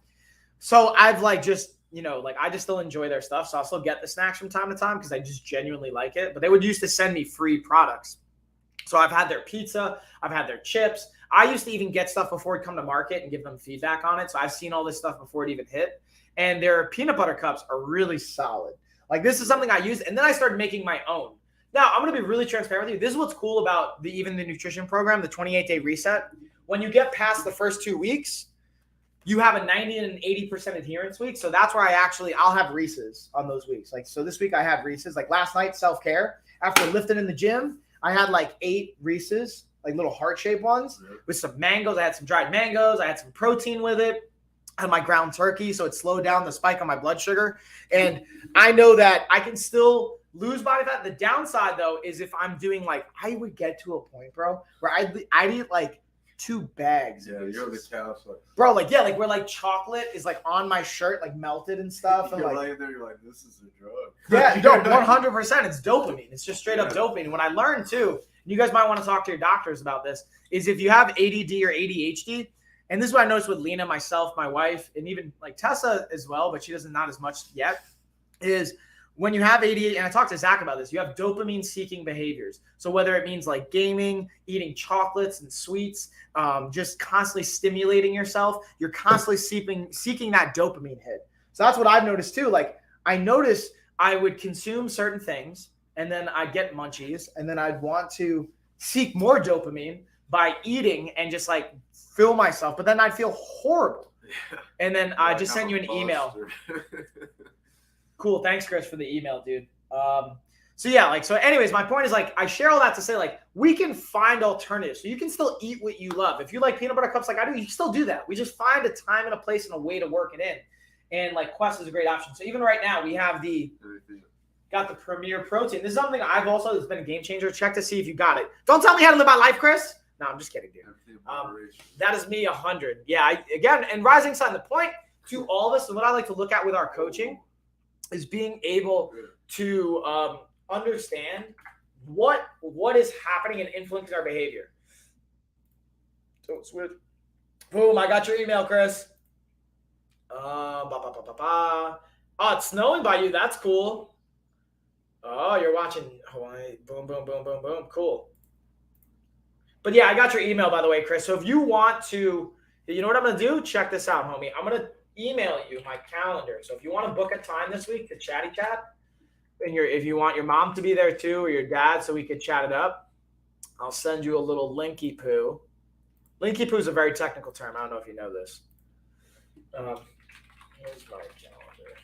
So I've like just, I just still enjoy their stuff. So I'll still get the snacks from time to time because I just genuinely like it. But they would used to send me free products. So I've had their pizza. I've had their chips. I used to even get stuff before it come to market and give them feedback on it. So I've seen all this stuff before it even hit. And their peanut butter cups are really solid. Like this is something I use. And then I started making my own. Now, I'm going to be really transparent with you. This is what's cool about even the nutrition program, the 28-day reset. When you get past the first 2 weeks, you have a 90 and an 80% adherence week. So that's where I'll have Reese's on those weeks. Like, so this week I had Reese's. Like last night, self-care. After lifting in the gym, I had like 8 Reese's, like little heart-shaped ones with some mangoes. I had some dried mangoes. I had some protein with it. I had my ground turkey, so it slowed down the spike on my blood sugar. And I know that I can still lose body fat. The downside, though, is if I'm doing like, I would get to a point, bro, where I'd eat like 2 bags. Yeah, you're the couch. Like, bro, like, yeah, like where like chocolate is like on my shirt, like melted and stuff. And you're like, laying there, you're like, this is a drug. yeah, no, 100%. It's dopamine. It's just straight up dopamine. And what I learned too, and you guys might want to talk to your doctors about this, is if you have ADD or ADHD, and this is what I noticed with Lena, myself, my wife, and even like Tessa as well, but she doesn't, not as much yet, is when you have ADHD, and I talked to Zach about this, you have dopamine seeking behaviors. So whether it means like gaming, eating chocolates and sweets, just constantly stimulating yourself, you're constantly seeking that dopamine hit. So that's what I've noticed too. Like I noticed I would consume certain things and then I'd get munchies and then I'd want to seek more dopamine by eating and just like fill myself, but then I'd feel horrible. Yeah. And then I just sent you an email. Cool. Thanks, Chris, for the email, dude. So yeah, like, so anyways, my point is like, I share all that to say like, we can find alternatives. So you can still eat what you love. If you like peanut butter cups like I do, you can still do that. We just find a time and a place and a way to work it in. And like Quest is a great option. So even right now we have got the Premier Protein. This is something I've also, it's been a game changer. Check to see if you got it. Don't tell me how to live my life, Chris. No, I'm just kidding, dude. That is me 100. Yeah, again, and Rising Sun, the point to all this, and what I like to look at with our coaching is being able to understand what is happening and influencing our behavior. So switch. Boom, I got your email, Chris. Oh, it's snowing by you. That's cool. Oh, you're watching Hawaii. Boom, boom, boom, boom, boom. Cool. But yeah, I got your email, by the way, Chris. So if you want to, you know what I'm going to do? Check this out, homie. I'm going to email you my calendar. So if you want to book a time this week to chatty chat, and if you want your mom to be there too, or your dad, so we could chat it up, I'll send you a little linky poo. Linky poo is a very technical term. I don't know if you know this. Here's my calendar.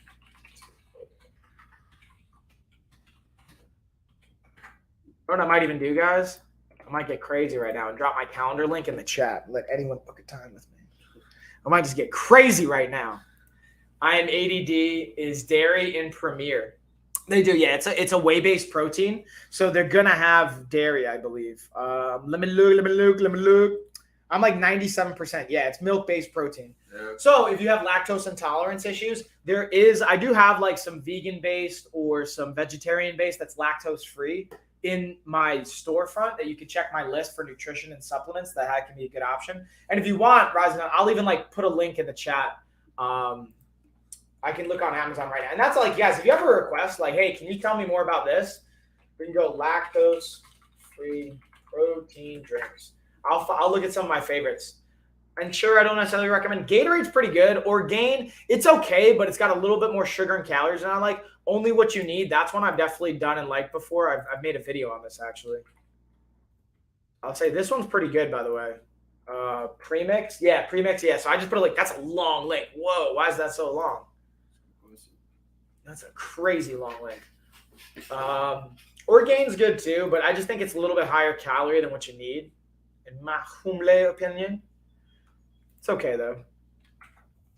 Or what I might even do, guys, I might get crazy right now and drop my calendar link in the chat. Let anyone book a time with me. I might just get crazy right now. I am ADD is dairy in Premier. They do, yeah. It's a whey-based protein, so they're gonna have dairy, I believe. Let me look. I'm like 97%. Yeah, it's milk-based protein. Yeah. So if you have lactose intolerance issues, I do have like some vegan-based or some vegetarian-based that's lactose-free in my storefront that you can check my list for nutrition and supplements that can be a good option. And if you want, Rising, I'll even like put a link in the chat. I can look on Amazon right now. And that's like, guys, if you have a request, like, hey, can you tell me more about this? We can go lactose-free protein drinks. I'll look at some of my favorites. And sure, I don't necessarily recommend Gatorade's pretty good. Orgain, it's okay, but it's got a little bit more sugar and calories. And I like only what you need. That's one I've definitely done and liked before. I've made a video on this, actually. I'll say this one's pretty good, by the way. Premix? Yeah, Premix, yeah. So I just put a link. That's a long link. Whoa, why is that so long? That's a crazy long link. Orgain's good too, but I just think it's a little bit higher calorie than what you need. In my humble opinion. It's okay, though.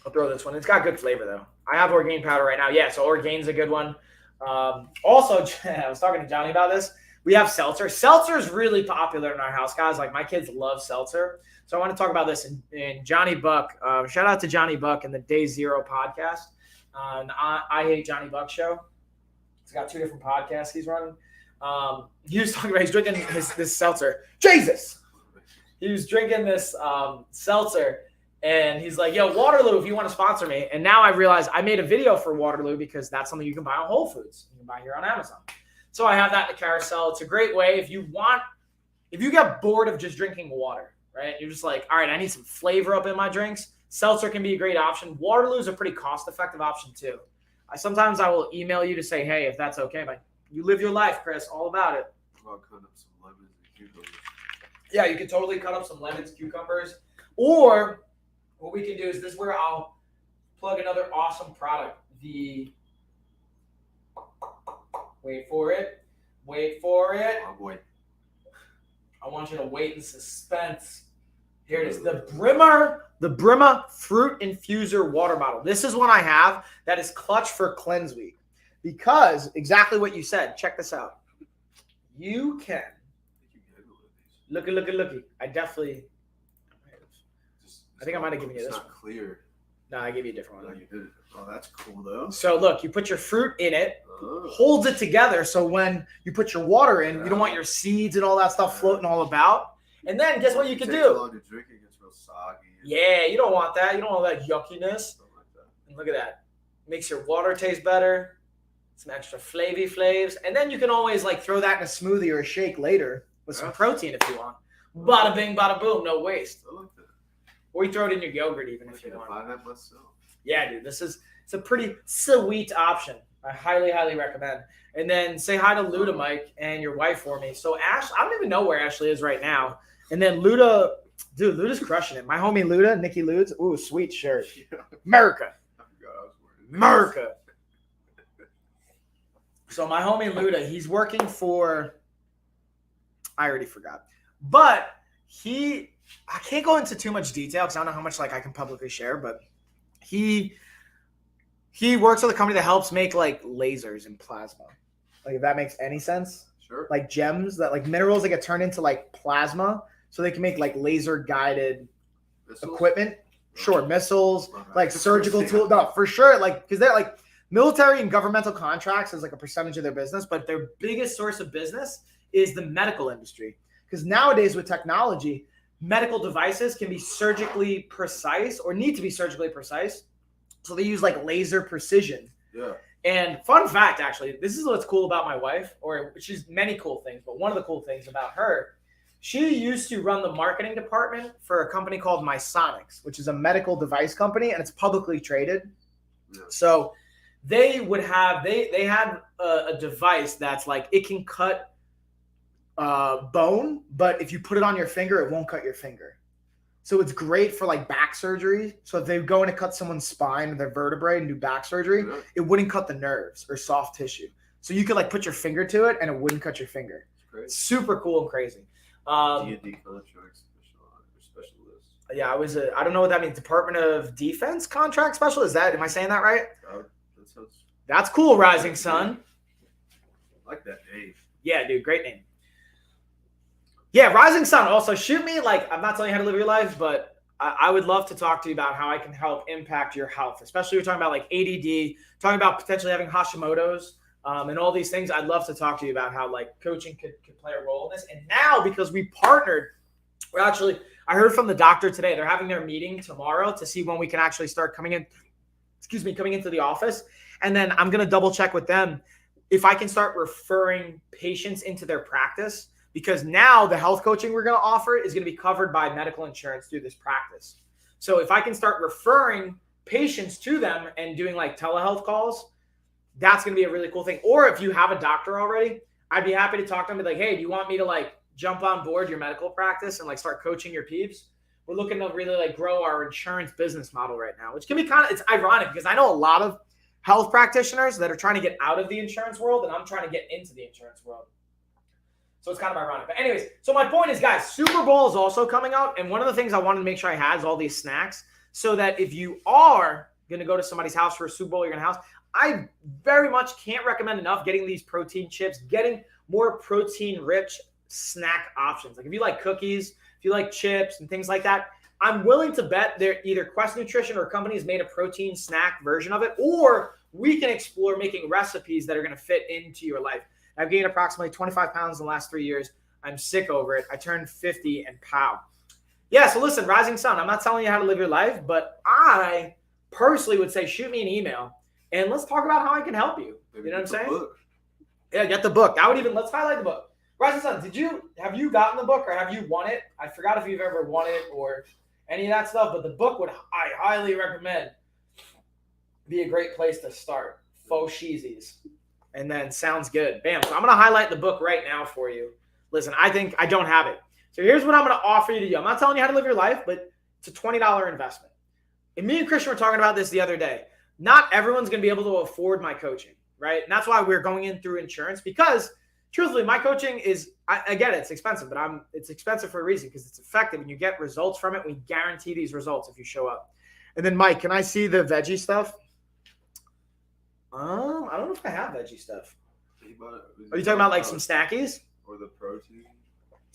I'll throw this one. It's got good flavor, though. I have Orgain powder right now. Yeah, so Orgain's a good one. Also, I was talking to Johnny about this. We have seltzer. Seltzer is really popular in our house, guys. Like, my kids love seltzer. So I want to talk about this. And Johnny Buck, shout out to Johnny Buck and the Day Zero podcast. I Hate Johnny Buck show. He's got 2 different podcasts he's running. He was talking about he's drinking this seltzer. Jesus! He was drinking this seltzer, and he's like, yo, Waterloo, if you want to sponsor me. And now I realized I made a video for Waterloo because that's something you can buy on Whole Foods. You can buy here on Amazon. So I have that in the carousel. It's a great way if you get bored of just drinking water, right? You're just like, all right, I need some flavor up in my drinks. Seltzer can be a great option. Waterloo is a pretty cost-effective option too. Sometimes I will email you to say, hey, if that's okay, but you live your life, Chris, all about it. I'll cut up some lemons and cucumbers. Yeah, you could totally cut up some lemons, cucumbers, or what we can do is this is where I'll plug another awesome product. Wait for it. Oh boy. I want you to wait in suspense. Here it is. The Brimmer Fruit Infuser Water Bottle. This is one I have that is clutch for Cleanse Week. Because exactly what you said. Check this out. You can. Looky. I think I might have given you this one. It's not clear. No, I gave you a different one. No, you did. Oh, that's cool though. So look, you put your fruit in it, holds it together. So when you put your water in, you don't want your seeds and all that stuff floating all about. And then guess what you can do? Long to drink, it gets real soggy. Yeah, you don't want that. You don't want that yuckiness. Like that. And look at that. Makes your water taste better. Some extra flavy flavs. And then you can always like throw that in a smoothie or a shake later with some protein if you want. Bada bing, bada boom, no waste. I like that. Or you throw it in your yogurt even if you want. Buy that myself. Yeah, dude, it's a pretty sweet option. I highly, highly recommend. And then say hi to Luda, Mike, and your wife for me. So Ash, I don't even know where Ashley is right now. And then Luda, dude, Luda's crushing it. My homie Luda, Nikki Ludes, ooh, sweet shirt. America. I forgot I was wearing it. America. So my homie Luda, he's working for, I already forgot. But I can't go into too much detail because I don't know how much like I can publicly share, but he works with a company that helps make like lasers and plasma. Like if that makes any sense. Sure. Like gems that like minerals that get turned into like plasma so they can make like laser guided equipment. Sure, missiles, like surgical tools. No, for sure. Like because they're like military and governmental contracts is like a percentage of their business, but their biggest source of business is the medical industry. Because nowadays with technology, medical devices can be surgically precise or need to be surgically precise. So they use like laser precision. Yeah. And fun fact, actually, this is what's cool about my wife, or she's many cool things, but one of the cool things about her, she used to run the marketing department for a company called Misonics, which is a medical device company, and it's publicly traded. Yeah. So they had a device that's like, it can cut bone, but if you put it on your finger, it won't cut your finger. So it's great for like back surgery. So if they go in to cut someone's spine or their vertebrae and do back surgery, it wouldn't cut the nerves or soft tissue. So you could like put your finger to it and it wouldn't cut your finger. It's super cool and crazy. D&D contract specialist. Yeah, I don't know what that means. Department of Defense contract specialist. Am I saying that right? That's cool, Rising Sun. I like that name. Yeah, dude, great name. Yeah, Rising Sun. Also, shoot me. Like, I'm not telling you how to live your life, but I would love to talk to you about how I can help impact your health. Especially, you're talking about like ADD, talking about potentially having Hashimoto's, and all these things. I'd love to talk to you about how like coaching could play a role in this. And now, because we partnered, I heard from the doctor today. They're having their meeting tomorrow to see when we can actually start coming into the office. And then I'm gonna double check with them if I can start referring patients into their practice. Because now the health coaching we're going to offer is going to be covered by medical insurance through this practice. So if I can start referring patients to them and doing like telehealth calls, that's going to be a really cool thing. Or if you have a doctor already, I'd be happy to talk to them and be like, hey, do you want me to like jump on board your medical practice and like start coaching your peeps? We're looking to really like grow our insurance business model right now, which can be it's ironic because I know a lot of health practitioners that are trying to get out of the insurance world and I'm trying to get into the insurance world. So it's kind of ironic. But anyways, so my point is, guys, Super Bowl is also coming out. And one of the things I wanted to make sure I had is all these snacks so that if you are going to go to somebody's house for a Super Bowl, you're going to house, I very much can't recommend enough getting these protein chips, getting more protein-rich snack options. Like if you like cookies, if you like chips and things like that, I'm willing to bet they're either Quest Nutrition or companies made a protein snack version of it, or we can explore making recipes that are going to fit into your life. I've gained approximately 25 pounds in the last 3 years. I'm sick over it. I turned 50 and pow. Yeah, so listen, Rising Sun, I'm not telling you how to live your life, but I personally would say shoot me an email and let's talk about how I can help you. Maybe you know what I'm saying? Book. Yeah, get the book. Let's highlight the book. Rising Sun, have you gotten the book or have you won it? I forgot if you've ever won it or any of that stuff, but the book I highly recommend be a great place to start. Faux cheesies. And then sounds good. Bam. So I'm going to highlight the book right now for you. Listen, I think I don't have it. So here's what I'm going to offer you to do. I'm not telling you how to live your life, but it's a $20 investment. And me and Christian were talking about this the other day. Not everyone's going to be able to afford my coaching, right? And that's why we're going in through insurance because, truthfully, my coaching is, I get it, it's expensive, but it's expensive for a reason because it's effective and you get results from it. We guarantee these results if you show up. And then, Mike, can I see the veggie stuff? I don't know if I have veggie stuff. Are you talking about like some snackies? Or the protein?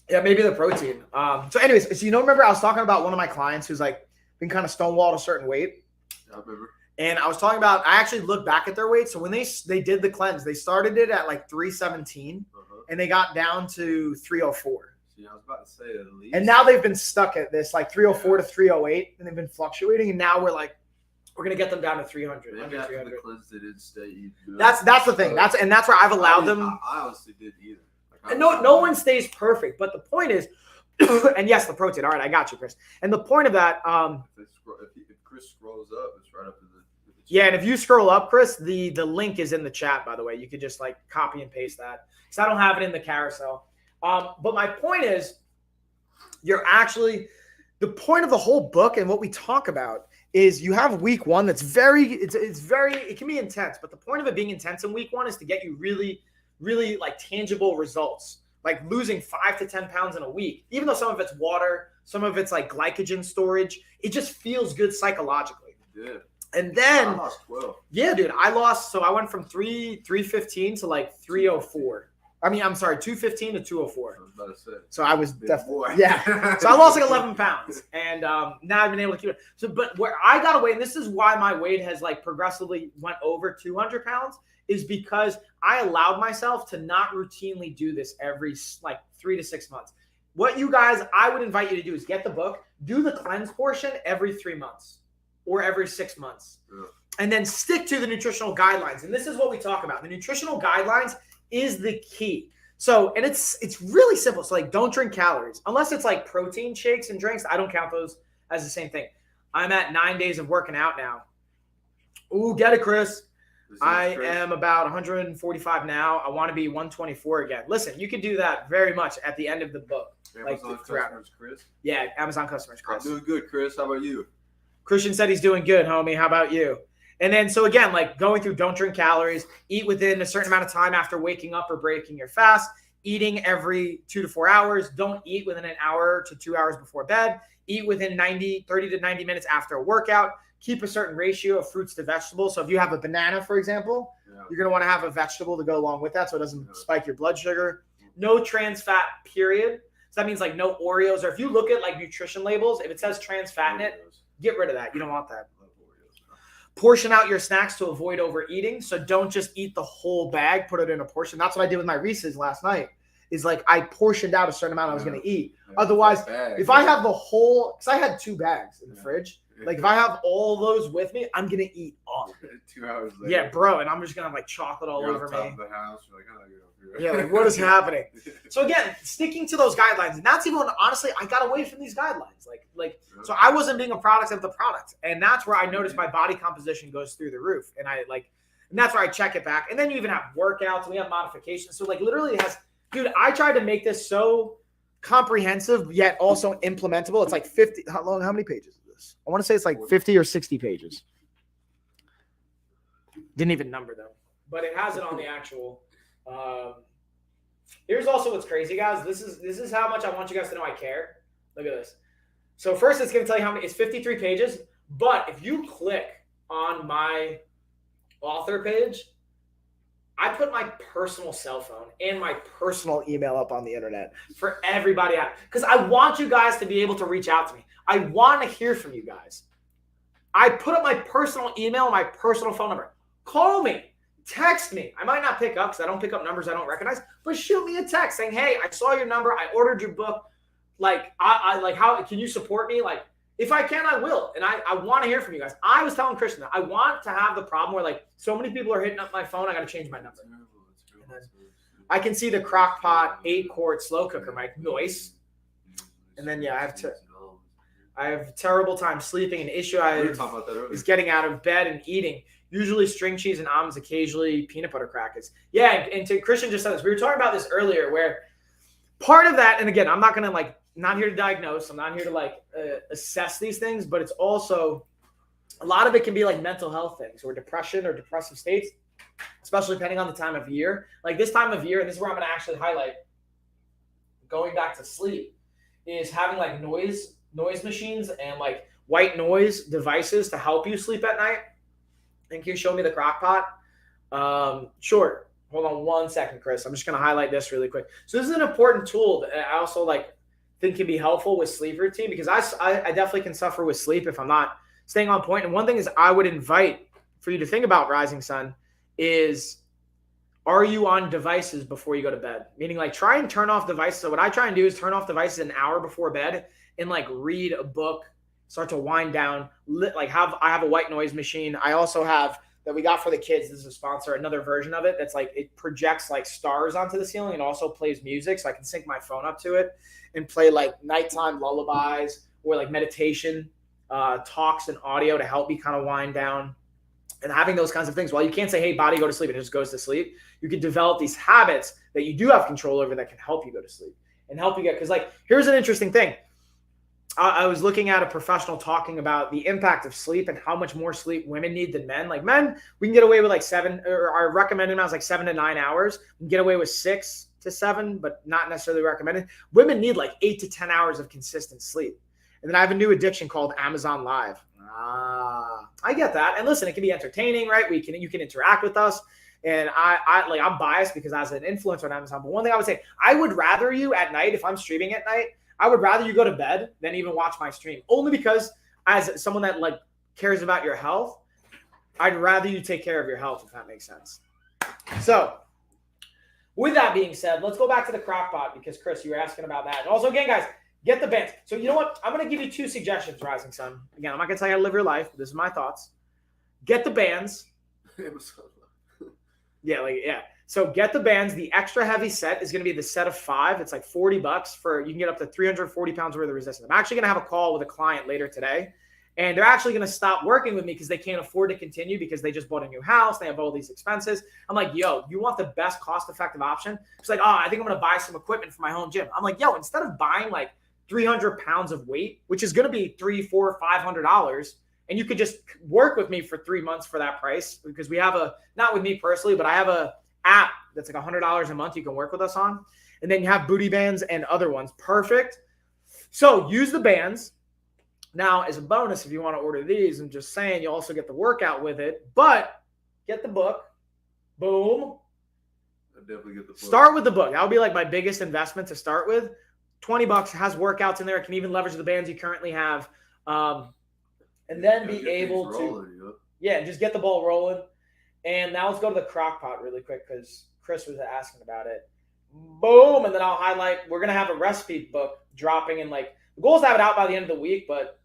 Yeah, maybe the protein. So anyways, so remember I was talking about one of my clients who's like been kind of stonewalled a certain weight? Yeah, I remember. And I was talking about, I actually looked back at their weight. So when they did the cleanse, they started it at like 317 and they got down to 304. See, I was about to say at least. And now they've been stuck at this like 304 to 308 and they've been fluctuating. And now we're going to get them down to 300. Maybe after the cleanse, they didn't stay eating. That's the thing. That's where I've allowed them. I honestly didn't either. And no one stays perfect. But the point is, and yes, the protein. All right, I got you, Chris. And the point of that, if Chris scrolls up, it's right up in the yeah, and if you scroll up, Chris, the link is in the chat, by the way. You could just like copy and paste that because I don't have it in the carousel. But my point is, the point of the whole book and what we talk about is you have week one that's it can be intense, but the point of it being intense in week one is to get you really, really like tangible results, like losing 5 to 10 pounds in a week, even though some of it's water, some of it's like glycogen storage. It just feels good psychologically. Yeah. And then I lost 12. Yeah, dude, so I went from 315 to like 304. I'm sorry, 215 to 204. I was about to say. So I was definitely, yeah. So I lost like 11 pounds, and now I've been able to keep it. So, but where I got away, and this is why my weight has like progressively went over 200 pounds, is because I allowed myself to not routinely do this every like 3 to 6 months. What you guys, I would invite you to do is get the book, do the cleanse portion every 3 months or every 6 months, and then stick to the nutritional guidelines. And this is what we talk about. The nutritional guidelines is the key. So, and it's really simple. So like, don't drink calories unless it's like protein shakes and drinks. I don't count those as the same thing. I'm at 9 days of working out now. Ooh, get it, Chris. I am about 145 now. I want to be 124 again. Listen, you could do that very much at the end of the book. Amazon customers, Chris. Yeah, Amazon customers, Chris. I'm doing good, Chris. How about you? Christian said he's doing good, homie. How about you? And then, so again, like going through, don't drink calories, eat within a certain amount of time after waking up or breaking your fast, eating every 2 to 4 hours. Don't eat within an hour to 2 hours before bed. Eat within 30 to 90 minutes after a workout. Keep a certain ratio of fruits to vegetables. So if you have a banana, for example, you're going to want to have a vegetable to go along with that so it doesn't spike your blood sugar. No trans fat, period. So that means like no Oreos. Or if you look at like nutrition labels, if it says trans fat in it, get rid of that. You don't want that. Portion out your snacks to avoid overeating. So don't just eat the whole bag, put it in a portion. That's what I did with my Reese's last night. Is like I portioned out a certain amount I was going to eat. Otherwise, if I have the whole, because I had 2 bags in the fridge. Like if I have all those with me, I'm going to eat all of it. 2 hours later. Yeah, bro. And I'm just going to have like chocolate all over me. Of the house. You're like, oh, yeah, like what is happening? So again, sticking to those guidelines, and that's even honestly, I got away from these guidelines. So I wasn't being a product of the product, and that's where I noticed my body composition goes through the roof, and and that's where I check it back. And then you even have workouts, and we have modifications. So like literally, it has, dude. I tried to make this so comprehensive yet also implementable. It's like 50. How many pages is this? I want to say it's like 50 or 60 pages. Didn't even number them, but it has it on the actual. Here's also what's crazy, guys. This is how much I want you guys to know I care. Look at this. So first, it's going to tell you how many. It's 53 pages. But if you click on my author page, I put my personal cell phone and my personal email up on the internet for everybody out, because I want you guys to be able to reach out to me. I want to hear from you guys. I put up my personal email and my personal phone number. Call me. Text me. I might not pick up because I don't pick up numbers I don't recognize, but shoot me a text saying, hey, I saw your number. I ordered your book. Like, I like, how can you support me? Like, if I can, I will. And I want to hear from you guys. I was telling Christian that I want to have the problem where like so many people are hitting up my phone. I got to change my number. I can see the crock pot 8-quart slow cooker, Mike. Noise. And then, yeah, I have terrible time sleeping. An issue is getting out of bed and eating. Usually string cheese and almonds, occasionally peanut butter crackers. Yeah, and to Christian just said this. We were talking about this earlier where part of that, and again, I'm not going to like, not here to diagnose. I'm not here to like assess these things, but it's also A lot of it can be like mental health things or depression or depressive states, especially depending on the time of year. Like this time of year, and this is where I'm going to actually highlight going back to sleep, is having like noise machines and like white noise devices to help you sleep at night. And can you show me the crock pot? Sure. Hold on one second, Chris. I'm just going to highlight this really quick. So this is an important tool that I also like think can be helpful with sleep routine, because I definitely can suffer with sleep if I'm not staying on point. And one thing is I would invite for you to think about, Rising Sun, is are you on devices before you go to bed? Meaning like try and turn off devices. So what I try and do is turn off devices an hour before bed and like read a book, start to wind down, I have a white noise machine. I also have that we got for the kids. This is a sponsor, another version of it that's like it projects like stars onto the ceiling and also plays music. So I can sync my phone up to it and play like nighttime lullabies or like meditation talks and audio to help me kind of wind down. And having those kinds of things, while you can't say, hey, body, go to sleep, and it just goes to sleep, you can develop these habits that you do have control over that can help you go to sleep and help you get, because like, here's an interesting thing. I was looking at a professional talking about the impact of sleep and how much more sleep women need than men. Like men, we can get away with like 7, or our recommended amount is like 7 to 9 hours. We can get away with 6 to 7, but not necessarily recommended. Women need like 8 to 10 hours of consistent sleep. And then I have a new addiction called Amazon Live. I get that. And listen, it can be entertaining, right? You can interact with us. And I'm biased because I was an influencer on Amazon. But one thing I would say, I would rather you at night, if I'm streaming at night, I would rather you go to bed than even watch my stream. Only because as someone that like cares about your health, I'd rather you take care of your health, if that makes sense. So with that being said, let's go back to the crock pot, because Chris, you were asking about that. And also, again, guys, get the bands. So you know what? I'm going to give you 2 suggestions, Rising Sun. Again, I'm not going to tell you how to live your life. But this is my thoughts. Get the bands. Yeah. So get the bands. The extra heavy set is going to be the set of 5. It's like $40 for, you can get up to 340 pounds worth of resistance. I'm actually going to have a call with a client later today, and they're actually going to stop working with me because they can't afford to continue because they just bought a new house. They have all these expenses. I'm like, yo, you want the best cost-effective option? It's like, I think I'm going to buy some equipment for my home gym. I'm like, yo, instead of buying like 300 pounds of weight, which is going to be $300, $400, $500, and you could just work with me for 3 months for that price, because we have not with me personally, but I have a app that's like $100 a month you can work with us on. And then you have booty bands and other ones. Perfect. So use the bands. Now, as a bonus, if you want to order these, I'm just saying, you also get the workout with it, but get the book. Boom. I definitely get the book. Start with the book. That would be like my biggest investment to start with. $20 has workouts in there. It can even leverage the bands you currently have. And then be able to, just get the ball rolling. And now let's go to the crock pot really quick, because Chris was asking about it. Boom. And then I'll highlight, we're going to have a recipe book dropping in the goal is to have it out by the end of the week, but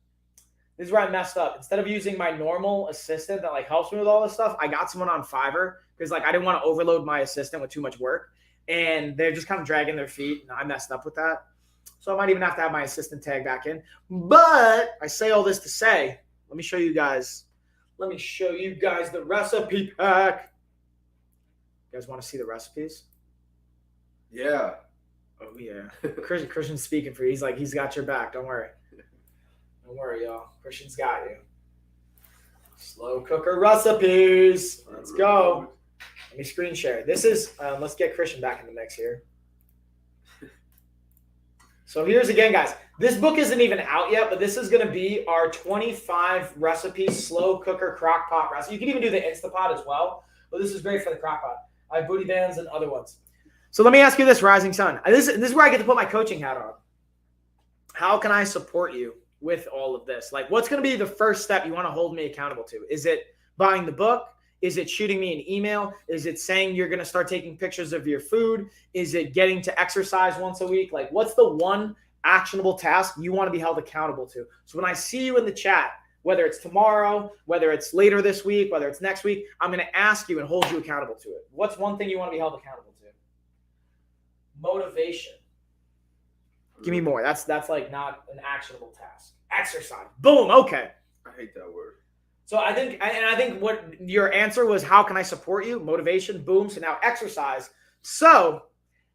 this is where I messed up. Instead of using my normal assistant that helps me with all this stuff, I got someone on Fiverr because I didn't want to overload my assistant with too much work. And they're just kind of dragging their feet, and I messed up with that. So I might even have to have my assistant tag back in. But I say all this to say, let me show you guys the recipe pack. You guys want to see the recipes? Yeah. Oh, yeah. Christian's speaking for you. He's got your back. Don't worry. Don't worry, y'all. Christian's got you. Slow cooker recipes. Let's go. Let me screen share. This is, let's get Christian back in the mix here. So here's again, guys. This book isn't even out yet, but this is going to be our 25 recipes, slow cooker crock pot recipe. You can even do the Instapot as well, but this is great for the crock pot. I have booty bands and other ones. So let me ask you this, Rising Sun. This is where I get to put my coaching hat on. How can I support you with all of this? What's going to be the first step you want to hold me accountable to? Is it buying the book? Is it shooting me an email? Is it saying you're going to start taking pictures of your food? Is it getting to exercise once a week? What's the one actionable task you want to be held accountable to? So when I see you in the chat, whether it's tomorrow, whether it's later this week, whether it's next week, I'm going to ask you and hold you accountable to it. What's one thing you want to be held accountable to? Motivation. Give me more. That's not an actionable task. Exercise. Boom. Okay. I hate that word. So I think what your answer was, how can I support you? Motivation. Boom. So now exercise. So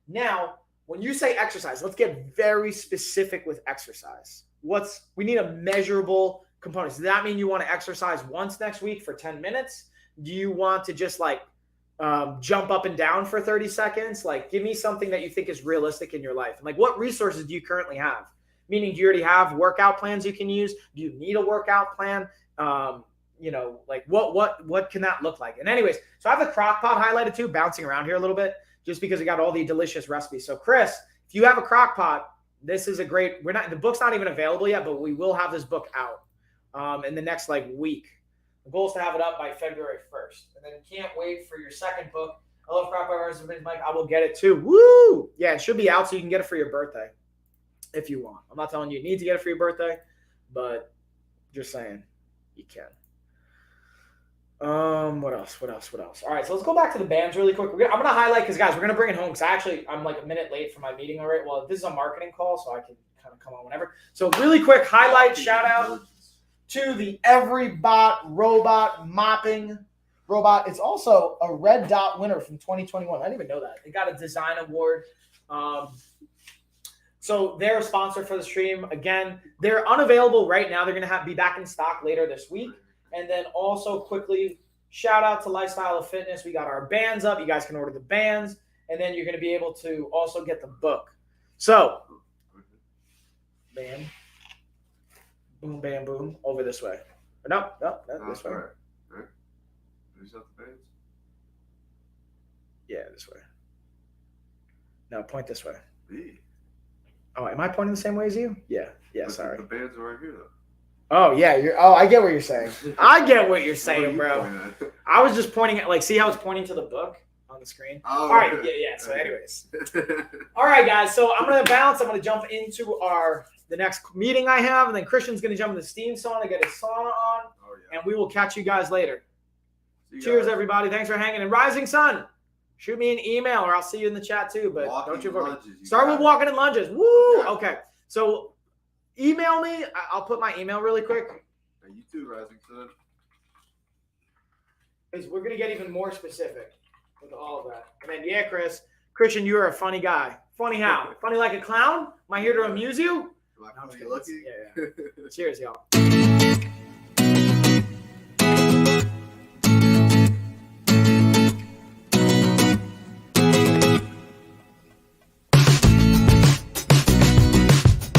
now when you say exercise, let's get very specific with exercise. We need a measurable components. Does that mean you want to exercise once next week for 10 minutes? Do you want to just like jump up and down for 30 seconds? Like, give me something that you think is realistic in your life. And like, what resources do you currently have? Meaning, do you already have workout plans you can use? Do you need a workout plan? Like what can that look like? And anyways, so I have the crock pot highlighted too, bouncing around here a little bit, just because we got all the delicious recipes. So Chris, if you have a crock pot, this is a great, the book's not even available yet, but we will have this book out in the next like week. The goal is to have it up by February 1st. And then can't wait for your second book. I love crock pot, Mike. I will get it too. Woo! Yeah, it should be out so you can get it for your birthday if you want. I'm not telling you need to get it for your birthday, but just saying you can. What else? All right, so let's go back to the bands really quick. I'm going to highlight because, guys, we're going to bring it home because I'm like a minute late for my meeting already. Well, this is a marketing call, so I can kind of come on whenever. So really quick highlight, shout out to the EveryBot robot mopping robot. It's also a Red Dot winner from 2021. I didn't even know that. They got a design award. So they're a sponsor for the stream. Again, they're unavailable right now. They're going to be back in stock later this week. And then also quickly, shout out to Lifestyle of Fitness. We got our bands up. You guys can order the bands. And then you're going to be able to also get the book. So, bam, boom, bam, boom, over this way. No, this way. Right. These are the bands? Yeah, this way. No, point this way. Me? Oh, am I pointing the same way as you? Yeah, But sorry. The bands are right here, though. Oh, yeah. I get what you're saying. I get what you're saying, bro. I was just pointing at, like, see how it's pointing to the book on the screen? Oh, all right. Yeah. So anyways. All right, guys. So I'm going to bounce. I'm going to jump into the next meeting I have. And then Christian's going to jump in the steam sauna, get his sauna on. Oh, yeah. And we will catch you guys later. Cheers, everybody. Thanks for hanging. And Rising Sun, shoot me an email or I'll see you in the chat too. But don't you forget. Start with walking and lunges. Woo! Okay. So email me. I'll put my email really quick. And you too, Rising Sun. Because we're going to get even more specific with all of that. And then, yeah, Christian, you are a funny guy. Funny how? Funny like a clown? Am I here to amuse you? Am I funny looking? Yeah. Cheers, y'all.